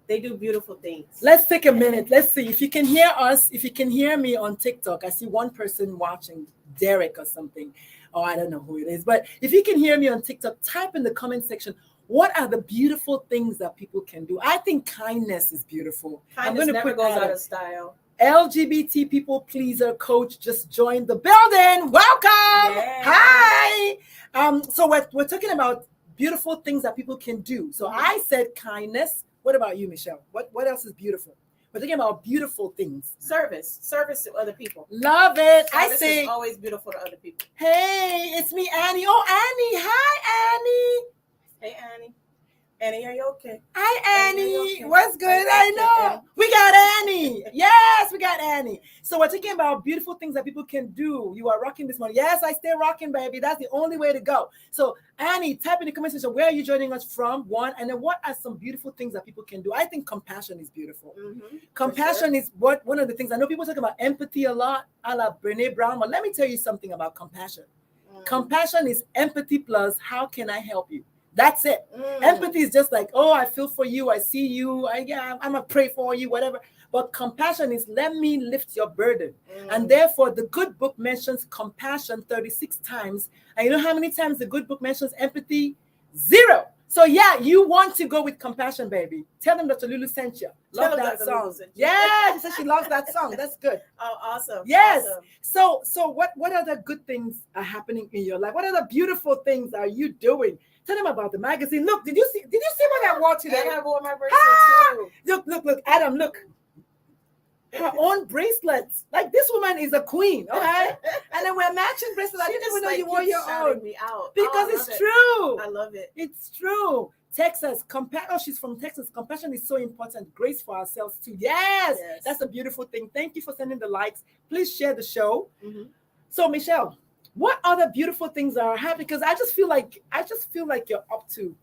They do beautiful things. Let's take a minute. Let's see if you can hear us. If you can hear me on TikTok, I see one person watching, Derek or something. Oh, I don't know who it is. But if you can hear me on TikTok, type in the comment section, what are the beautiful things that people can do? I think kindness is beautiful. Kindness never goes out of style. LGBT people pleaser coach just joined the building. Welcome. Yeah. Hi. So we're talking about beautiful things that people can do. So I said kindness. What about you, Michelle? What else is beautiful? We're talking about beautiful things. Service to other people. Love it. Service I say is always beautiful to other people. Hey, it's me, Annie. Oh, Annie. Hi, Annie. Hey, Annie. Annie, are you okay? Hi, Annie, Annie. okay? What's good? I know. Annie. We got Annie. Yes, we got Annie. So we're talking about beautiful things that people can do. You are rocking this morning. Yes, I stay rocking, baby. That's the only way to go. So, Annie, type in the comment section, where are you joining us from? One, and then what are some beautiful things that people can do? I think compassion is beautiful. Compassion is one of the things. I know people talk about empathy a lot, a la Brene Brown, but let me tell you something about compassion. Compassion is empathy plus how can I help you? That's it. Empathy is just like, oh, I feel for you. I see you. I'm going to pray for you, whatever. But compassion is let me lift your burden. And therefore, the good book mentions compassion 36 times. And you know how many times the good book mentions empathy? 0. So yeah, you want to go with compassion, baby. Tell them Dr. Lulu sent you. Love Tell them that Dr. Lulu song. sent you. Yeah, she said she loves that song. That's good. Oh, awesome. Yes. Awesome. So what other good things are happening in your life? What other beautiful things are you doing? Tell them about the magazine. Look, did you see what I wore today? And I wore my bracelet too. Look, Adam, look. Her own bracelets. Like this woman is a queen, okay? And then we're matching bracelets. I didn't even know you wore your own. Me out. Because it's true. I love it. It's true. Texas, she's from Texas. Compassion is so important. Grace for ourselves too. Yes, that's a beautiful thing. Thank you for sending the likes. Please share the show. Mm-hmm. So Michelle, what other beautiful things are happening? Because I just feel like you're up to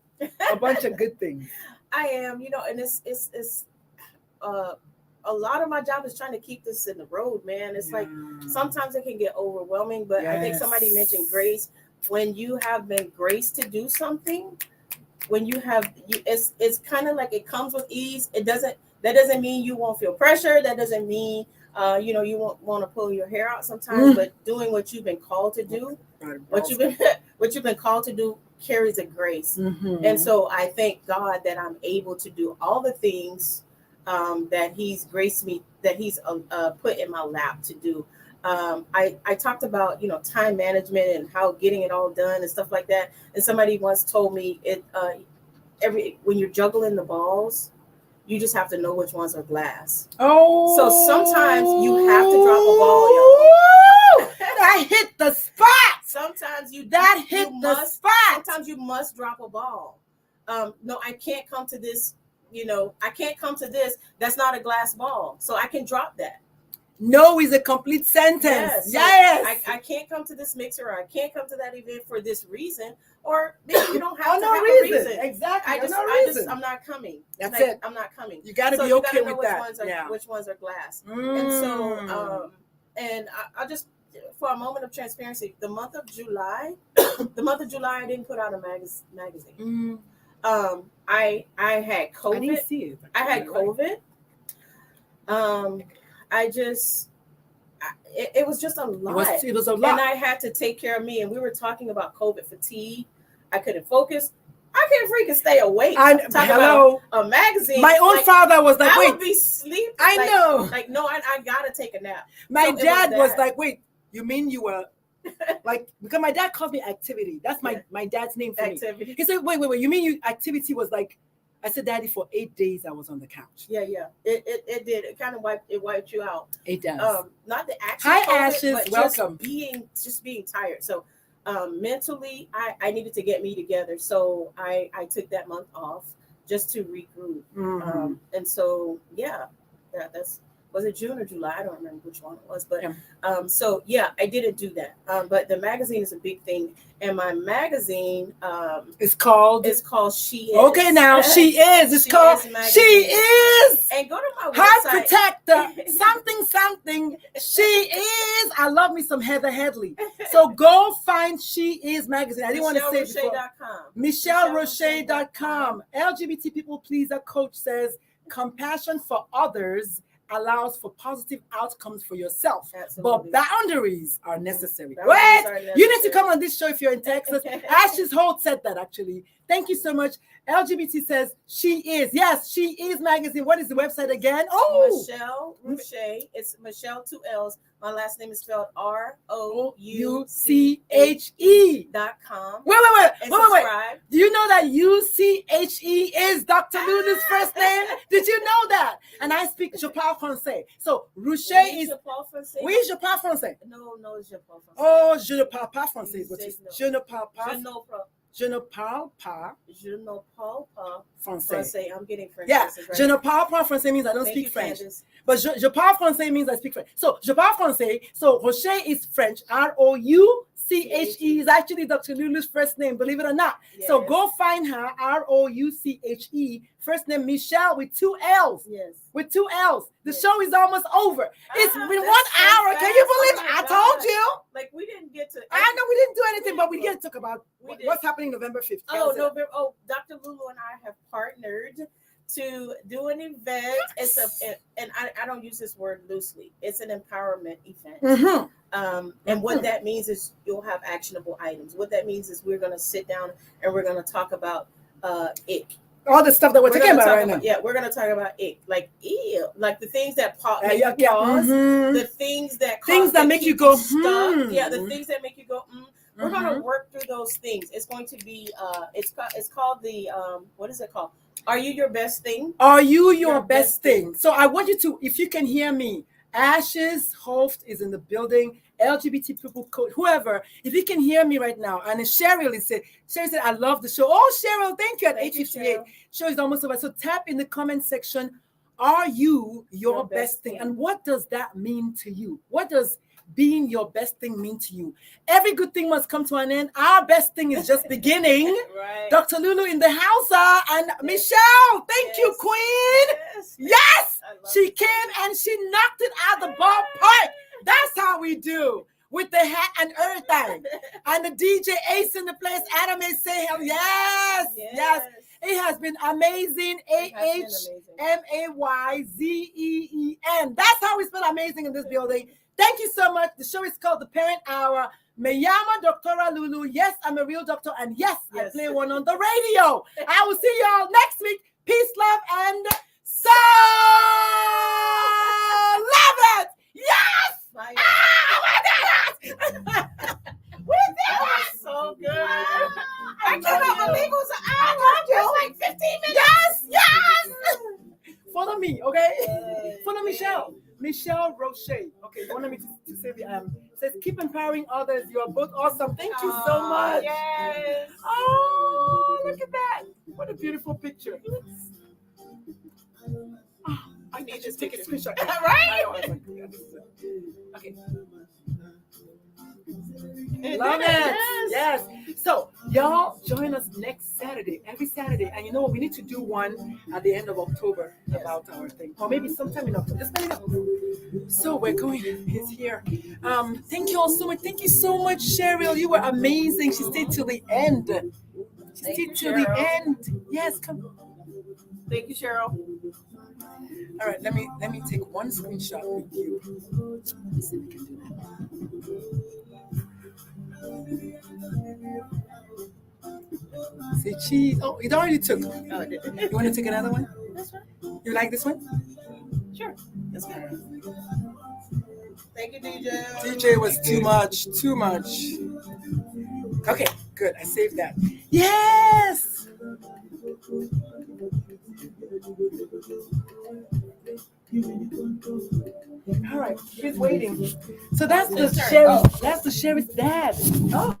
a bunch of good things. I am, and it's a lot of my job is trying to keep this in the road, man. It's like sometimes it can get overwhelming, but I think somebody mentioned grace. When you have been graced to do something, when it's kind of like it comes with ease. That doesn't mean you won't feel pressure. That doesn't mean you won't want to pull your hair out sometimes, but doing what you've been called to do, what you've been called to do carries a grace. Mm-hmm. And so I thank God that I'm able to do all the things that He's graced me, that He's put in my lap to do. I talked about time management and how getting it all done and stuff like that. And somebody once told me when you're juggling the balls, you just have to know which ones are glass. Oh, so sometimes you have to drop a ball, y'all. That hit the spot. Sometimes Sometimes you must drop a ball. No, I can't come to this. I can't come to this. That's not a glass ball. So I can drop that. No is a complete sentence. Yes. I can't come to this mixer, or I can't come to that event for this reason. Or maybe you don't have to have a reason. Exactly. I'm not coming. That's it. I'm not coming. You got to be okay with that. Which ones are glass. And so, I just, for a moment of transparency, the month of July, I didn't put out a magazine. I had COVID. I didn't see it. I had COVID. It was just a lot. It was a lot. And I had to take care of me. And we were talking about COVID fatigue. I couldn't focus. I couldn't freaking stay awake. About a magazine. My own father was like, I would be sleeping. I know. I gotta take a nap. My dad was like, wait, you mean you were because my dad calls me activity. That's my dad's name for activity. Me. He said, wait, you mean activity was like, I said, Daddy, for 8 days I was on the couch. Yeah. It did. It kind of wiped you out. It does. Not the actual Hi, COVID, Ashes. but Welcome. Just being tired. So mentally, I needed to get me together. So I took that month off just to regroup. Mm-hmm. And so that's. Was it June or July? I don't remember which one it was, but I didn't do that. But the magazine is a big thing, and my magazine is called She Is. Okay, now She Is. It's called She Is. And go to my website. Heart Protector. something. She Is. I love me some Heather Headley. So go find She Is magazine. I didn't want to say it before. MichelleRouche.com. LGBT people pleaser coach says compassion for others allows for positive outcomes for yourself. Absolutely. But boundaries are necessary. You need to come on this show if you're in Texas. Ashes Holt said that actually. Thank you so much. LGBT says She Is. Yes, She Is magazine. What is the website again? Oh, Michelle Rouche. It's Michelle 2 L's. My last name is spelled ROUCHE.com. Wait. Do you know that UCHE is Dr. Lulu's first name? Did you know that? And I speak Je parle français. So Rouche is. Oui, je parle français. No, je parle français. Oh, je ne parle pas français. Je ne parle pas. Je ne parle pas français. I'm getting French. Yeah, je ne parle pas français means I don't speak French. But je parle français means I speak French. So, je parle français. So, Rocher is French. ROUCHE is actually Dr. Lulu's first name, believe it or not. Yes. So, go find her, ROUCHE. First name Michelle with 2 L's. Yes. With 2 L's. The show is almost over. It's been 1 hour. Can you believe it? I told you. Like, we didn't get to. I know we didn't do anything, but we get to talk about what's happening November 5th. Dr. Lulu and I have partnered to do an event. And I don't use this word loosely. It's an empowerment event. Mm-hmm. And what that means is you'll have actionable items. What that means is we're going to sit down and we're going to talk about ick. All the stuff that we're talking about right now. Yeah, we're gonna talk about ick, like ew, like the things that pause, the things that make you go stuck. Yeah, the things that make you go. We're gonna work through those things. It's going to be it's called the what is it called? Are you your best thing? Are you your best thing? So I want you to, if you can hear me, Ashes Hoft is in the building. LGBT people, whoever, if you can hear me right now, and Cheryl said, I love the show. Oh, Cheryl, thank you at 8:58. Show is almost over. So tap in the comment section. Are you your best thing? And what does that mean to you? What does being your best thing mean to you? Every good thing must come to an end. Our best thing is just beginning. Right. Dr. Lulu in the house, and Michelle, thank you, Queen. Yes, she came and she knocked it out the ballpark. That's how we do, with the hat and everything. And the DJ Ace in the place. Anime say hell yes. It has been amazing. AHMAYZEEN. That's how we spell amazing in this building. Thank you so much. The show is called The Parent Hour. Me llama Doctora Lulu. Yes, I'm a real doctor. And yes, I play one on the radio. I will see y'all next week. Peace, love, and so love it. Yes! Bye. Oh my God! That was so good. I cannot believe it was just like 15 minutes. Yes! Follow me, okay? Follow Michelle. Michelle Rouche. Okay, you wanted me to say the says keep empowering others. You are both awesome. Thank you so much. Yes. Oh, look at that. What a beautiful picture. Oh, I need to take a screenshot. Right? Okay. Love it. Yes. So y'all join us next Saturday, every Saturday. And you know what? We need to do one at the end of October about our thing. Or maybe sometime in October. Just let me know. So we're going. He's here. Thank you all so much. Thank you so much, Cheryl. You were amazing. She stayed till the end. She stayed till the end. Yes, come. Thank you, Cheryl. All right, let me take one screenshot with you. Let's see if we can do that. Say cheese. Oh, it already took. Oh, it did. You want to take another one? This one? You like this one? Sure. This one. Thank you, DJ. DJ was too much. Too much. Okay, good. I saved that. Yes. All right, he's waiting. So that's the sheriff. That's the sheriff's dad. Oh.